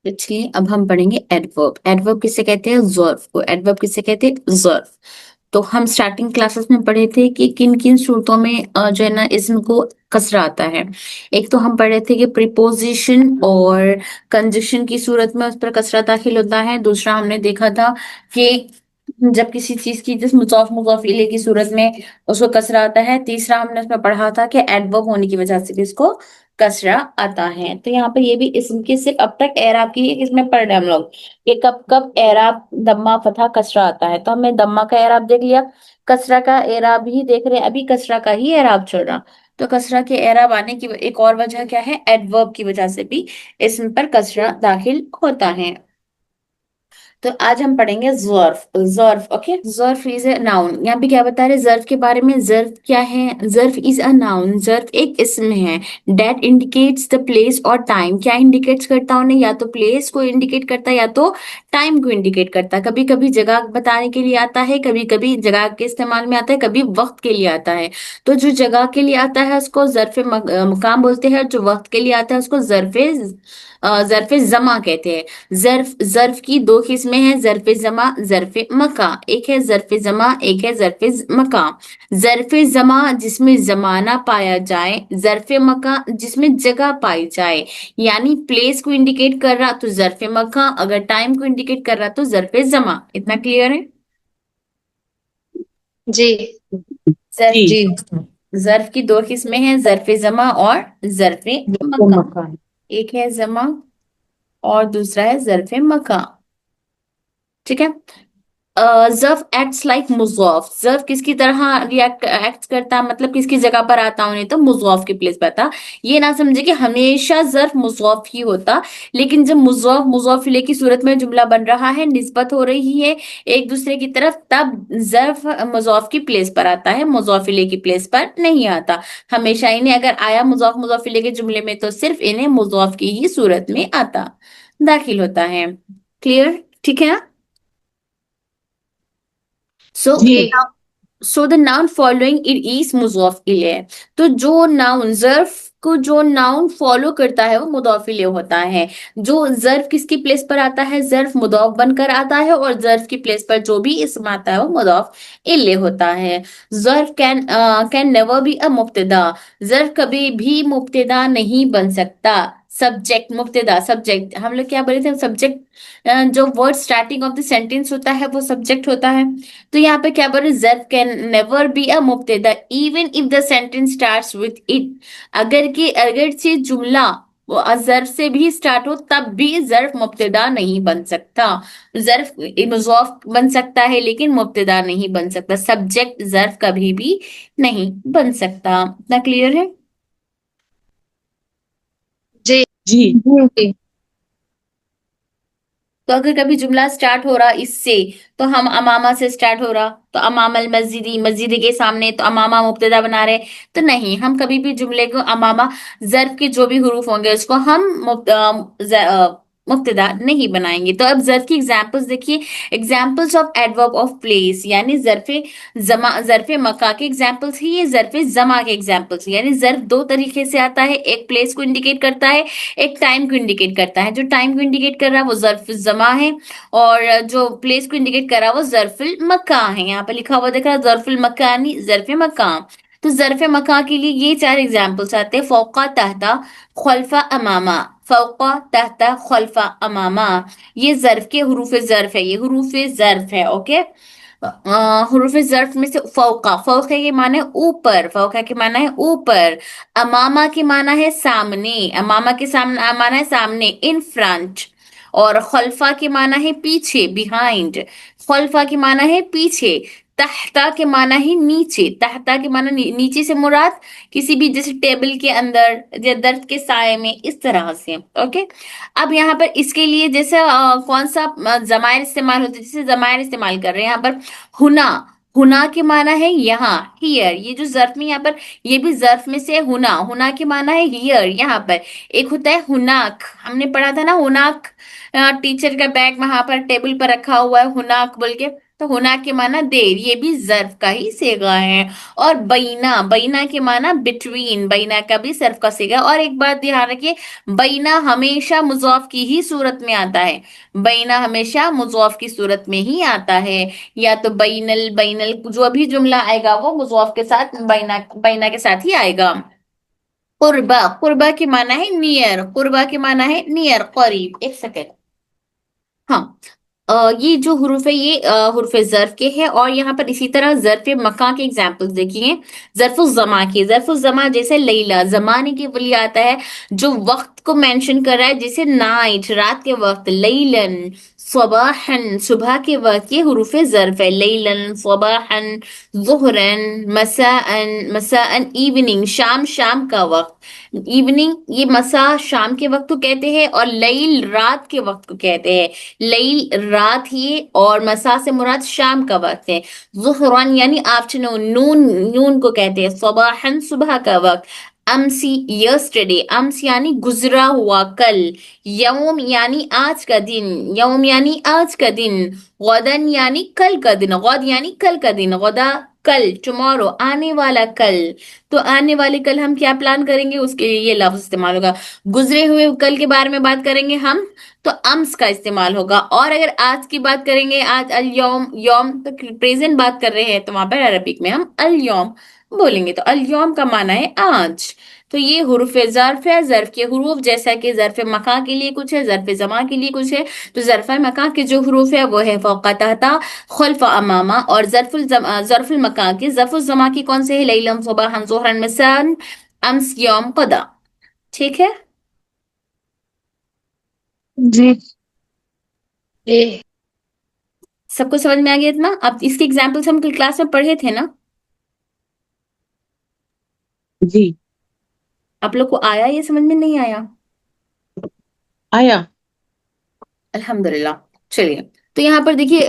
तो चलिए अब हम पढ़ेंगे एडवर्ब। एडवर्ब किसे कहते हैं? ज़र्फ को। एडवर्ब किसे कहते हैं? ज़र्फ। तो हम स्टार्टिंग क्लासेस में पढ़े थे कि किन किन सूरतों में जो है ना इसम को कसरा आता है। एक तो हम पढ़े थे कि प्रीपोजिशन और कंजक्शन की सूरत में उस पर कसरा दाखिल होता है। दूसरा हमने देखा था कि जब किसी चीज की जिस मुजाफ मुजाफ इले की सूरत में उसको कसरा आता है। तीसरा हमने उसमें पढ़ा था कि एडवर्ब होने की वजह से भी इसको कसरा आता है। तो यहाँ पे ये भी इसम की सिर्फ अब तक एराब की इसमें पढ़ रहे हैं हम लोग कि कब कब एराब दम्मा फतहा कसरा आता है। तो हमने दम्मा का एराब देख लिया, कसरा का एराब ही देख रहे हैं, अभी कसरा का ही एराब चल रहा। तो कसरा के एराब आने की एक और वजह क्या है? एडवर्ब की वजह से भी इसम पर कसरा दाखिल होता है। तो आज हम पढ़ेंगे ज़र्फ। ज़र्फ, ओके। ज़र्फ इज अ नाउन। यहाँ पे क्या बता रहे हैं ज़र्फ के बारे में? ज़र्फ क्या है? ज़र्फ इज अ नाउन। ज़र्फ एक इसम है। डेट इंडिकेट्स द प्लेस और टाइम। क्या इंडिकेट्स करता है उन्हें? या तो प्लेस को इंडिकेट करता है या तो टाइम को इंडिकेट करता है। कभी कभी जगह बताने के लिए आता है, कभी कभी जगह के इस्तेमाल में आता है, कभी वक्त के लिए आता है। तो जो जगह के लिए आता है उसको ज़र्फ मकाम बोलते हैं, जो वक्त के लिए आता है उसको ज़र्फ जमा कहते हैं। जर्फ जर्फ की दो किस्में हैं, जर्फ जमा, जर्फ मका। एक है जर्फ जमा, एक है जर्फ मका। जर्फ जमा जिसमें जमाना पाया जाए, जर्फ मका जिसमें जगह पाई जाए। यानी प्लेस को इंडिकेट कर रहा तो जर्फ मका, अगर टाइम को इंडिकेट कर रहा तो जर्फ जमा। इतना क्लियर है? जी। जर्फ जी। जर्फ की दो किस्में हैं, जर्फ जमा और जर्फ वो मका। मकान। एक है जमा और दूसरा है जर्फ मका। ठीक है। जर्फ एक्ट्स लाइक मुजॉफ। जर्फ किसकी तरह रिएक्ट एक्ट करता, मतलब किसकी जगह पर आता उन्हें? तो मुजॉफ की प्लेस पर आता। ये ना समझे कि हमेशा जर्फ मुजॉफ ही होता, लेकिन जब मुजॉफ मुजॉफिले की सूरत में जुमला बन रहा है, निस्बत हो रही है एक दूसरे की तरफ, तब जर्फ मुजॉफ की प्लेस पर आता है, मुजॉफिले की प्लेस पर नहीं आता। हमेशा इन्हें अगर आया मुजॉफ मुजॉफिले के जुमले में तो सिर्फ इन्हें मुजॉफ की ही सूरत में आता, दाखिल होता है। क्लियर? ठीक है। सो जी। So the noun following it is मुजॉफ इलेह। तो जो नाउन जर्फ को जो नाउन फॉलो करता है वो मुजॉफ इलेह होता है। जो जर्फ किसकी प्लेस पर आता है? जर्फ मुजॉफ बनकर आता है, और जर्फ की प्लेस पर जो भी इसम आता है वो मुजॉफ इलेह होता है। जर्फ कैन नेवर बी अ मुब्तदा। जर्फ कभी भी मुब्तदा नहीं बन सकता। सब्जेक्ट मुब्तदा, सब्जेक्ट हम लोग क्या बोले थे? सब्जेक्ट जो word starting of the sentence होता है वो सब्जेक्ट होता है। तो यहाँ पे क्या बोल रहे? ज़र्फ कैन नेवर बी अ मुब्तदा even if the sentence starts with it. अगर से जुमला वो ज़र्फ से भी स्टार्ट हो तब भी ज़र्फ मुब्तदा नहीं बन सकता। ज़र्फ मुज़ाफ बन सकता है लेकिन मुब्तदा नहीं बन सकता। सब्जेक्ट ज़र्फ कभी भी नहीं बन सकता। इतना क्लियर है? जी। जी। जी। तो अगर कभी जुमला स्टार्ट हो रहा इससे, तो हम अमामा से स्टार्ट हो रहा तो अमामल मस्जिदी, मस्जिद के सामने, तो अमामा मुब्तदा बना रहे। तो नहीं, हम कभी भी जुमले को अमामा जर्फ के जो भी हुरूफ होंगे उसको हम मुब्तदा नहीं बनाएंगे। तो अब जर्फ की एग्जांपल्स देखिए। Examples of adverb of place, यानी जर्फे जमा, जर्फे मका के एग्जांपल्स ही ये जर्फे जमा के एग्जांपल्स। यानी जर्फ दो तरीके से आता है, एक प्लेस को इंडिकेट करता है, एक टाइम को इंडिकेट करता है। जो टाइम को इंडिकेट कर रहा है वो ज़र्फ जमा है, और जो प्लेस को इंडिकेट कर रहा है वो ज़र्फुल मका है। यहाँ पे लिखा हुआ दिख रहा है ज़र्फुल मकानी, ज़र्फ मका। तो ज़र्फ मका के लिए ये चार एग्जांपल्स आते हैं। फौका, तहता, खल्फा, अमामा। फौका, तहता, खल्फा, अमामा। ये ज़र्फ के हुरूफ ज़र्फ है, ये हुरूफ ज़र्फ है। ओके। हुरूफ ज़र्फ में से फौका, फौका के माना है ऊपर, फौका के माना है ऊपर। अमामा के माना है सामने, अमामा के सामने माना है सामने, इन फ्रंट। और खल्फा के माना है पीछे, बिहाइंड। खल्फा के माना है पीछे। तहता के माना है नीचे, तहता के माना नीचे से मुराद किसी भी जैसे टेबल के अंदर या दर्द के साये में, इस तरह से। ओके। अब यहाँ पर इसके लिए जैसे कौन सा जमायर इस्तेमाल होता है? जैसे जमायर इस्तेमाल कर रहे हैं यहाँ पर। हुना, हुना के माना है यहाँ, हियर। ये जो जर्फ में यहाँ पर, ये भी जर्फ में से है। हुना, हुना के माना है हियर, यहाँ पर। एक होता है हुनाक, हमने पढ़ा था ना हुनाक। टीचर का बैग वहां पर टेबल पर रखा हुआ है, हुनाक बोल के। तो होना के माना देर, ये भी ज़र्फ का ही सेगा है। और बैना, बैना के माना बिटवीन, बैना का भी ज़र्फ का सेगा। और एक बात ध्यान रखिए, बैना हमेशा मुज़ाफ की ही सूरत में आता है। बैना हमेशा मुज़ाफ की सूरत में ही आता है। या तो बैनल, बैनल जो भी जुमला आएगा वो मुज़ाफ के साथ, बैना बैना के साथ ही आएगा। कुर्बा, कुर्बा के माना है नियर, कुर्बा के माना है नियर, करीब। एक सेकेंड। हाँ, ये जो हुरूफ है ये हुरूफ ज़र्फ के हैं। और यहाँ पर इसी तरह ज़र्फ मका के एग्जाम्पल्स देखिए। ज़र्फ़ुल ज़मा के, ज़र्फ़ुल ज़मा जैसे लैला, ज़माने के लिए आता है जो वक्त को मेंशन कर रहा है, जैसे नाइट, रात के वक्त, लैलन, सबाहन, सुबह के वक्त। ये हुरूफ ज़र्फ है, लैलन, सबाहन, ज़ुहरन, मसाअन, मसाअन इवनिंग, शाम, शाम का वक्त। इवनिंग ये मसा शाम के वक्त को कहते हैं, और लैल रात के वक्त को कहते हैं। लैल रात ही, और मसा से मुराद शाम का वक्त है। ज़ुहरान यानी आफ्टरनून, नून, नून को कहते हैं। सबाहन सुबह का वक्त। अमसी यस्टरडे, अम्स यानी गुजरा हुआ, कल। यौम यानी आज का दिन, यौम यानी आज का दिन। गदन यानी कल का दिन, गद यानी कल का दिन, गदा कल, टुमारो आने वाला कल। तो आने वाले कल हम क्या प्लान करेंगे, उसके लिए ये लफ्ज इस्तेमाल होगा। गुजरे हुए कल के बारे में बात करेंगे हम, तो अम्स का इस्तेमाल होगा। और अगर आज की बात करेंगे, आज अल यौम, यौम तो प्रेजेंट बात कर रहे हैं, तो वहां पर अरबिक में हम अल यौम बोलेंगे। तो अल यौम का माना है आज। तो ये हुरूफ ज़र्फ है, ज़र्फ के हुरूफ, जैसा कि ज़र्फ मका के लिए कुछ है, ज़र्फ जमा के लिए कुछ है। तो ज़र्फ मका के जो हुरूफ है वो है फौका, तहता, खुल्फ, अमामा। और ज़र्फुल मका के, ज़र्फुल जमा की कौन से है, लैलम, सुबह, ज़ुहरन, मसान, अम्स, यौम, कदा। ठीक है, जी। ए। सबको समझ में आ गया इतना? अब इसके एग्जाम्पल्स हम कल क्लास में पढ़े थे ना? जी। आप लोग को आया, ये समझ में नहीं आया? आया। अल्हम्दुलिल्लाह। चलिए, तो यहाँ पर देखिए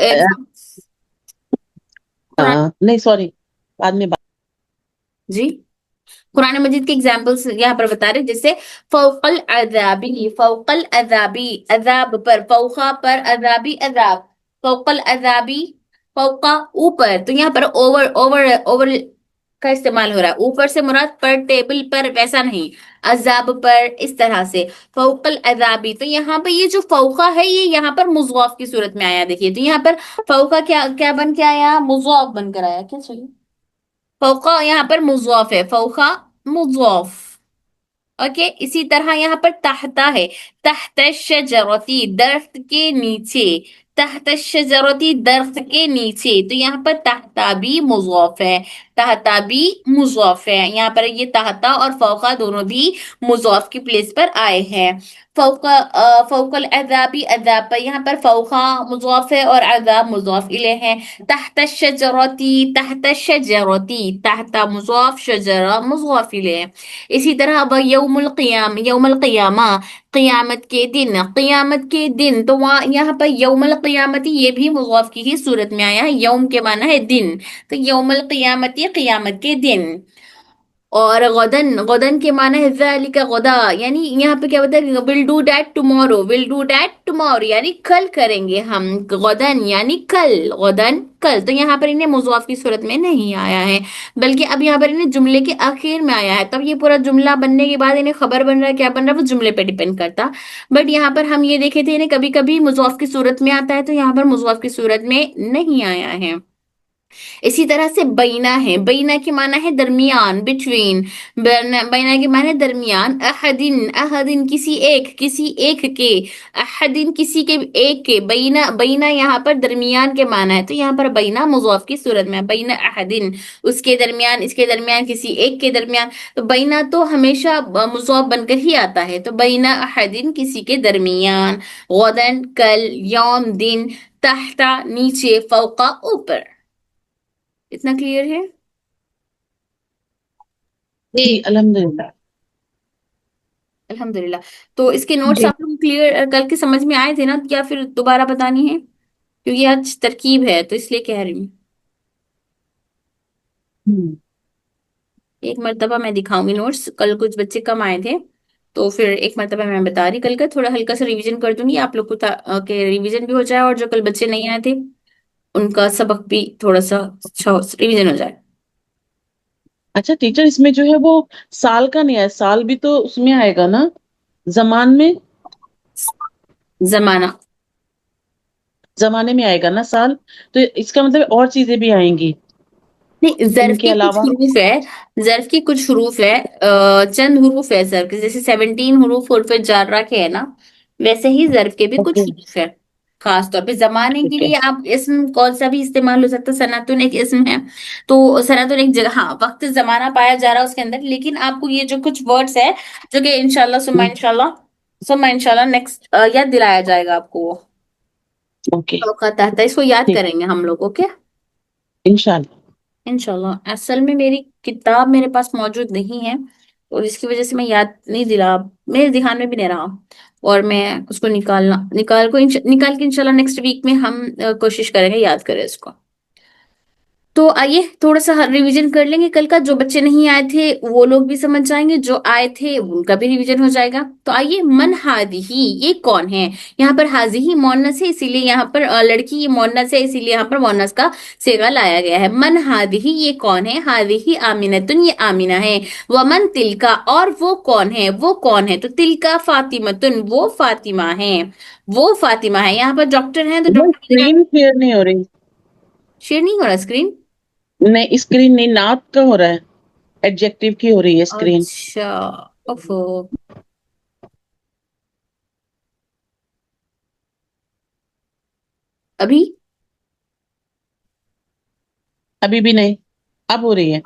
कुरान, नहीं सॉरी, बाद में बात। जी, कुरान मजीद के एग्जाम्पल्स यहाँ पर बता रहे, जैसे फौकल अजाबी, फौकल अजाबी, अजाब पर, फौका पर, अजाबी अजाब, फौकल अजाबी, फौका ऊपर। तो यहाँ पर ओवर, ओवर, ओवर का इस्तेमाल हो रहा है। ऊपर से मुराद पर, टेबल पर, वैसा नहीं, अजाब पर, इस तरह से। फौकल अजाबी, तो यहाँ पर ये जो फौका है ये यहाँ पर मुज़ाफ की सूरत में आया। देखिए, तो यहाँ पर फौका क्या क्या बन के आया, मुज़ाफ बनकर आया। क्या चाहिए, फौका यहाँ पर मुज़ाफ है, फौका मुज़ाफ। ओके, इसी तरह यहाँ पर तहता है, तहत शजरती, दरख्त के नीचे, तहत शजरती, दरख्त के नीचे। तो यहाँ पर तहता भी मुज़ाफ है, तहता भी मुज़ाफ है। यहाँ पर ये तहता और फौका दोनों भी मुज़ाफ की प्लेस पर आए हैं। फौका, फौकल अज़ाबी, अज़ाब पर, यहाँ पर फौका मुज़ाफ है और अज़ाब मुज़ाफ इलेह है। तहत शजरती, तहत शजरती, तहत मुज़ाफ, शजरा मुज़ाफ इलेह। इसी तरह अब यौमुल क़ियाम, यौमुल क़ियामा, क़ियामत के दिन, क़ियामत के दिन। तो वहाँ यहाँ पर यौमुल क़ियामती ये भी मुज़ाफ की ही सूरत में आया है, यौम के माना है दिन। तो यौमुल क़ियामती क़ियामत के दिन। और गदन, गदन के माना है ज़ालिका गदा, यानी यहाँ पे क्या बता है, will do that tomorrow, will do that tomorrow यानी कल करेंगे हम। गदन यानी कल, गदन कल। तो यहाँ पर इन्हें मुज़ाफ की सूरत में नहीं आया है, बल्कि अब यहाँ पर इन्हें जुमले के आखिर में आया है। तब ये पूरा जुमला बनने के बाद इन्हें खबर बन रहा है, क्या बन रहा है, वो जुमले पे डिपेंड करता। बट यहाँ पर हम ये देखे थे, इन्हें कभी कभी मुज़ाफ की सूरत में आता है, तो यहाँ पर मुज़ाफ की सूरत में नहीं आया है। इसी तरह से बैना है, बैना की माना है दरमियान, बिटवीन। बैना की माना है दरमियान। अहदिन, अहदिन किसी एक, किसी एक के। अहदिन किसी के, एक के। बैना, बैना यहाँ पर दरमियान के माना है, तो यहाँ पर बैना मुज़ाफ की सूरत में है। बैना अहदिन, उसके दरमियान, इसके दरमियान, किसी एक के दरमियान। तो बैना तो हमेशा मुज़ाफ बनकर ही आता है। तो बैना अहदिन किसी के दरमियान, गदन कल, यौम दिन, तहता नीचे, फौका ऊपर। इतना क्लियर है? जी अल्हम्दुलिल्लाह। अल्हम्दुलिल्लाह। तो इसके नोट्स जी। आप लोग क्लियर कल के समझ में आए थे ना, या फिर दोबारा बतानी है? क्योंकि आज तरकीब है तो इसलिए कह रही हूँ। हम्म। एक मर्तबा मैं दिखाऊंगी नोट्स, कल कुछ बच्चे कम आए थे, तो फिर एक मर्तबा मैं बता रही, कल का थोड़ा हल्का सा रिवीजन कर दूंगी आप लोग को, के रिवीजन भी हो जाए, और जो कल बच्चे नहीं आए थे उनका सबक भी थोड़ा सा अच्छा रिवीजन हो जाए। अच्छा टीचर, इसमें जो है वो साल का नहीं है, साल भी तो उसमें आएगा ना, जमान में, जमाना जमाने में आएगा ना साल, तो इसका मतलब और चीजें भी आएंगी नहीं, जर्फ इनके के कुछ अलावा। हरूफ है, जर्फ के कुछ हरूफ है, चंद हरूफ है जर्फ के, जैसे 17 हरूफ उर्फ जारा के है ना, वैसे ही जर्फ के भी ओके। कुछ हरूफ है। खास तौर पे जमाने के ठीक है। लिए आप इसम कौन सा भी इस्तेमाल हो सकता है, सनातुन एक इसम है, तो सनातुन एक जगह, हाँ वक्त जमाना पाया जा रहा है उसके अंदर, लेकिन आपको ये जो कुछ वर्ड्स है जो कि हम्म, सुम्मा इंशाल्लाह नेक्स्ट याद दिलाया जाएगा आपको वो, ओके। औकात आता है, इसको याद ठीक। करेंगे हम लोग, ओके। इंशाल्लाह। इंशाल्लाह, असल में मेरी किताब मेरे पास मौजूद नहीं है, और इसकी वजह से मैं याद नहीं दिला, मेरे ध्यान में भी नहीं रहा, और मैं उसको निकाल के इंशाल्लाह नेक्स्ट वीक में हम कोशिश करेंगे याद करें इसको। तो आइए थोड़ा सा रिवीजन कर लेंगे कल का, जो बच्चे नहीं आए थे वो लोग भी समझ जाएंगे, जो आए थे उनका भी रिवीजन हो जाएगा। तो आइए, मन हादिही, ये कौन है। यहाँ पर हाजिही मोन्नस है, इसीलिए यहाँ पर लड़की, ये मोन्नस है, इसीलिए यहाँ पर मोन्नस का सेगा लाया गया है। मन हादिही, ये कौन है। हादिही आमिनतुन, ये आमिना है। वमन तिलका, और वो कौन है, वो कौन है। तो तिलका फातिमतुन, वो फातिमा है, वो फातिमा है। यहाँ पर डॉक्टर है तो वो डॉक्टर को देखा, स्क्रीन क्लियर नहीं हो रही। शेयर नहीं हो रहा स्क्रीन। नहीं, स्क्रीन नहीं, नाक का हो रहा है, एडजेक्टिव की हो रही है स्क्रीन। अच्छा, ओफो, अभी अभी भी नहीं, अब हो रही है।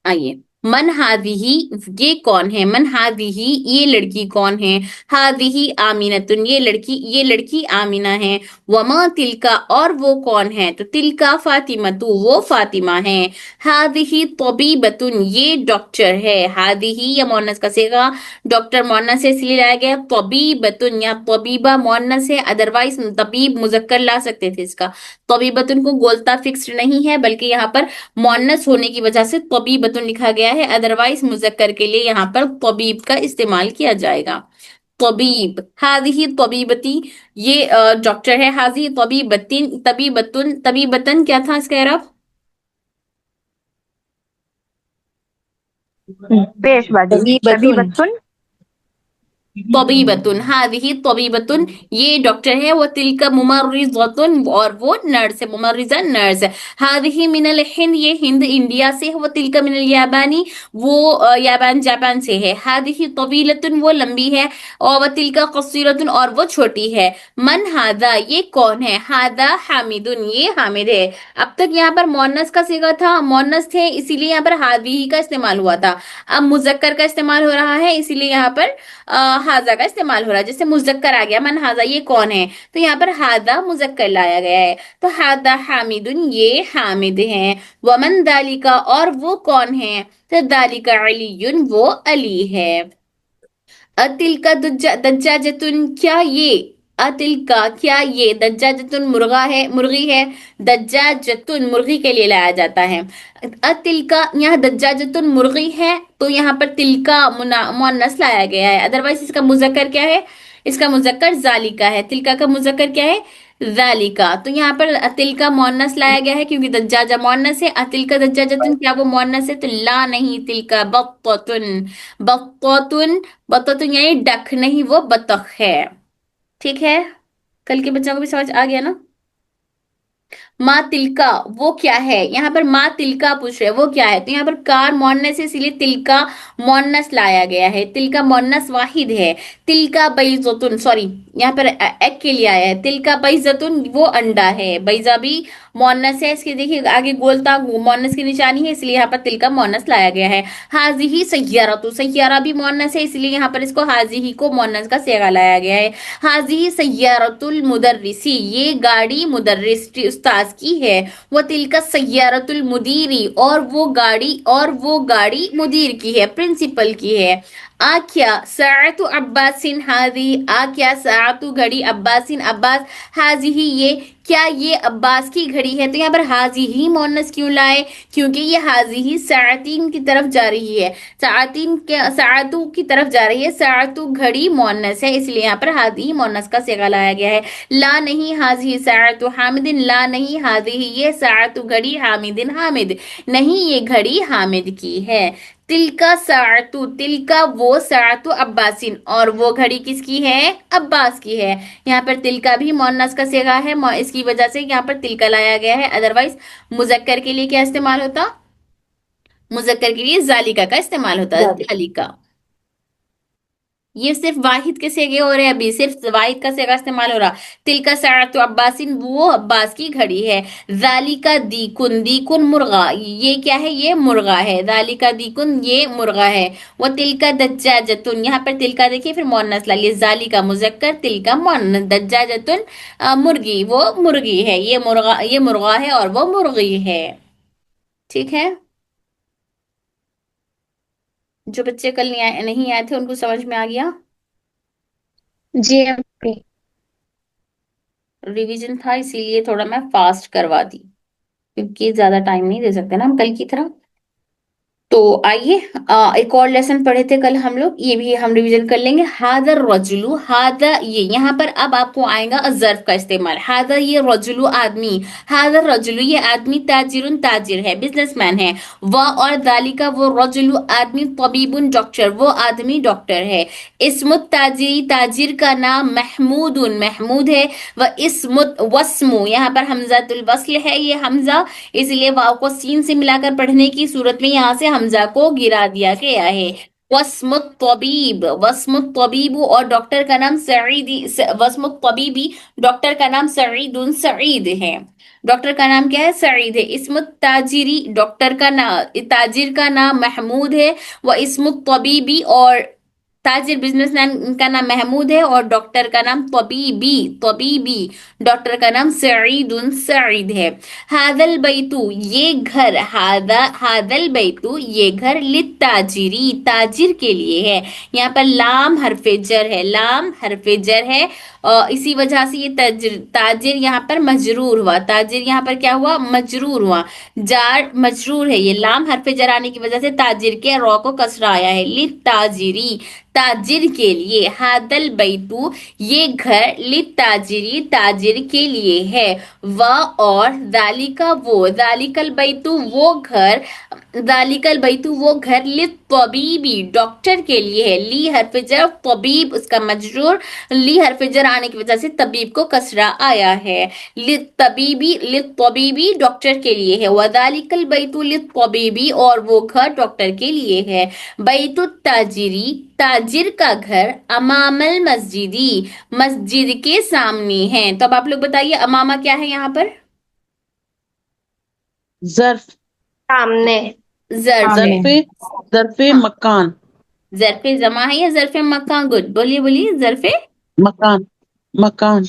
आइए, मन हादिही, ये कौन है। मन हादिही, ये लड़की कौन है। हादिही आमिनतुन, ये लड़की आमिना है। वमा तिलका, और वो कौन है। तो तिलका फातिमतु, वो फातिमा है। हादिही तबीबतुन, ये डॉक्टर है। हादिही या मोन्नस का सेगा, डॉक्टर मोन्नस से इसलिए लाया गया। तबीबतुन या तबीबा मोन्नस है, अदरवाइज तबीब मुजक्कर ला सकते थे इसका। तबीबतुन को गोलता फिक्स्ड नहीं है, बल्कि यहाँ पर मोन्नस होने की वजह से तबीबतुन लिखा गया है, अदरवाइज मुजक्कर के लिए यहाँ पर तबीब का इस्तेमाल किया जाएगा। तबीब, हादिही तबीबती, ये डॉक्टर है। हाजी तबीबतिन, तबीबतन क्या था इसका एरब। पेशबाजी। तभी तबीबतुन। बत्तुन। तबीबतुन, हादिही तबीबतुन, ये डॉक्टर है। वो तिलका मुमर्रिजतुन, और वो नर्स है, मुमर्रिजा नर्स है। हादिही मिनल हिंद, ये हिंद इंडिया से है। वो तिलका मिनल याबानी, वो याबान जापान से है। हादिही तवीलतुन, वो लंबी है। और वह तिलका कसीरतुन, और वो छोटी है। मन हादा, ये कौन है। हादा हामिदुन, ये हामिद है। अब तक यहाँ पर मोन्नस का सिगा था, मोन्नस थे, इसीलिए यहाँ पर हादिही का इस्तेमाल हुआ था। अब मुजक्कर का इस्तेमाल हो रहा है, इसीलिए यहाँ पर हाजा का इस्तेमाल हो रहा है। जैसे मुजक्कर आ गया, मन हाजा, ये कौन है, तो यहाँ पर हादा मुजक्कर लाया गया है। तो हादा हामिदुन, ये हामिद हैं। वमन दालिका, और वो कौन है, तो दालिका अलीयुन, वो अली है। अतिल का दज्जाजतुन, क्या ये। अतिल का, क्या ये। दज्जाजतुन मुर्गा है, मुर्गी है। दज्जाजतुन मुर्गी के लिए लाया जाता है। अतिल का, यहाँ दज्जाजतुन मुर्गी है, तो यहाँ पर तिल का मुन्नस लाया गया है। अदरवाइज इसका मुजक्कर क्या है, इसका मुजक्कर जालिका है। तिलका का मुजक्कर क्या है, जालिका। तो यहाँ पर अतिल का मोन्नस लाया गया है, क्योंकि दज्जाजा मोन्नस है। अतिल का दज्जाजतुन, क्या वो मोन्नस है, तो ला नहीं, तिल का बत्तुन, बत्तुन, बत्तुन यानी डक नहीं, वो बतख है। ठीक है, कल के बच्चों को भी समझ आ गया ना। माँ तिलका, वो क्या है। यहाँ पर माँ तिलका पूछ रहे हैं, वो क्या है, तो यहाँ पर कार मोन्नस है, इसीलिए तिलका मोन्नस लाया गया है। तिलका मोन्नस वाहिद है। तिलका बैजतुन, सॉरी, यहाँ पर एक के लिए आया है। तिलका बैजतुन, वो अंडा है। बैजा भी मोन्नस है, इसके देखिए आगे गोलता मोन्नस की निशानी है, इसलिए यहाँ पर तिलका मोन्नस लाया गया है। हाजी ही सैयारा, तो सैयारा भी मोन्नस है, इसलिए यहाँ पर इसको हाजी ही को मोन्नस का सेगा लाया गया है। हाजी सैयारतुल मुदर्रिसी, ये गाड़ी मुदर्रिस उस्ताद की है। वो तिलका सैयारतुल मुदीरी, और वो गाड़ी मुदीर की है, प्रिंसिपल की है। आख्या सातु अब्बासिन हाजी, आख्या सातु घड़ी अब्बासिन अब्बास, हाजी ही ये کیا یہ عباس کی گھڑی ہے؟ تو یہاں پر حاضی ہی مونس کیوں لائے؟ کیونکہ یہ حاضی ہی ساعتین کی طرف جا رہی ہے، ساعتین کے ساعتو کی طرف جا رہی ہے، ساعتو گھڑی مونس ہے، اس لیے یہاں پر حاضی ہی مونس کا صیغہ لایا گیا ہے۔ لا نہیں حاضی ساعتو حامد، لا نہیں حاضی یہ ساعتو گھڑی حامد حامد، نہیں یہ گھڑی حامد کی ہے۔ تلکا ساعتو، تلکا وہ ساعتو عباسین، اور وہ گھڑی کس کی ہے؟ عباس کی ہے۔ یہاں پر تلکا بھی مونس کا صیغہ ہے، اس کی وجہ سے یہاں پر تلکا لایا گیا ہے، ادروائز مذکر کے لیے کیا استعمال ہوتا؟ مذکر کے لیے ذالکا کا استعمال ہوتا ہے، ذالکا۔ یہ صرف واحد کے صیغے ہو رہے ہیں، ابھی صرف واحد کا صیغہ استعمال ہو رہا۔ تلکا ساعت عباسین، وہ عباس کی گھڑی ہے۔ ذالکا دیکن، دیکن مرغا، یہ کیا ہے؟ یہ مرغا ہے۔ ذالکا دیکن، یہ مرغا ہے۔ وہ تلکا دجاجتن، یہاں پر تلکا دیکھیے پھر مؤنث لالیے، ذالکا مذکر، تلکا مؤنث، دجاجتن مرغی، وہ مرغی ہے، یہ مرغا ہے اور وہ مرغی ہے۔ ٹھیک ہے، جو بچے کل نہیں آئے تھے ان کو سمجھ میں آ گیا؟ جی اپی۔ ریویژن تھا اسی لیے تھوڑا میں فاسٹ کروا دی، کیونکہ زیادہ ٹائم نہیں دے سکتے نا ہم کل کی طرح۔ تو آئیے ایک اور لیسن پڑھے تھے کل ہم لوگ، یہ بھی ہم ریویژن کر لیں گے۔ ہاذا الرجل، ہاذا یہ، یہاں پر اب آپ کو آئے گا ظرف کا استعمال۔ ہاذا یہ رجل آدمی، ہاذا الرجل یہ آدمی، تاجر تاجر ہے، بزنس مین ہے۔ وہ اور ذالکا وہ رجل آدمی، طبیب ڈاکٹر، وہ آدمی ڈاکٹر ہے۔ اسم التاجری تاجر کا نام محمود، محمود ہے۔ وہ اسم واسمو، یہاں پر حمزہ الوصل ہے، یہ حمزہ اس لیے واو کو سین سے ملا کر پڑھنے کی صورت میں یہاں سے حمزہ کو گرا دیا گیا ہے۔ وسم الطبیب، وسم الطبیب اور ڈاکٹر کا نام سعید، وسم الطبیبی ڈاکٹر کا نام سعید، سعید ہے۔ ڈاکٹر کا نام کیا ہے؟ سعید ہے۔ اسم التاجری ڈاکٹر کا نام، تاجر کا نام محمود ہے۔ وہ اسم الطبیبی اور تاجر بزنس مین کا نام محمود ہے، اور ڈاکٹر کا نام طبیبی، طبیبی ڈاکٹر کا نام سعید، سعید ہے۔ ہاذا البیت یہ گھر، ہاذا البیت یہ گھر، للتاجری تاجر کے لیے ہے۔ یہاں پر لام حرف جر ہے، لام حرف جر ہے، اسی وجہ سے یہ تاجر یہاں پر مجرور ہوا، تاجر یہاں پر کیا ہوا؟ مجرور ہوا، جار مجرور ہے، یہ لام حرف جر آنے کی وجہ سے تاجر کے رو کو کسرہ آیا ہے، للتاجری تاجر کے لیے۔ ہاذا البیت یہ گھر، للتاجری تاجر کے لیے ہے۔ و اور ذالکا وہ، ذالک البیت وہ گھر، ذالک البیت وہ گھر، للطبیبی ڈاکٹر کے لیے ہے۔ لی حرف جر، طبیب اس کا مجرور، لی حرف جر آنے کی وجہ سے طبیب کو کسرہ آیا ہے، للطبیبی للطبیبی ڈاکٹر کے لیے ہے۔ وذالک البیت للطبیبی اور وہ گھر ڈاکٹر کے لیے ہے۔ بیت التاجری تاجر کا گھر، امام المسجدی مسجد کے سامنے ہے۔ تو اب آپ لوگ بتائیے امامہ کیا ہے یہاں پر؟ ظرف، سامنے، ظرف ہے، ظرف ہاں، مکان، ظرف زماں ہے یا ظرف مکان؟ گڈ، بولیے بولیے، ظرف مکان، مکان،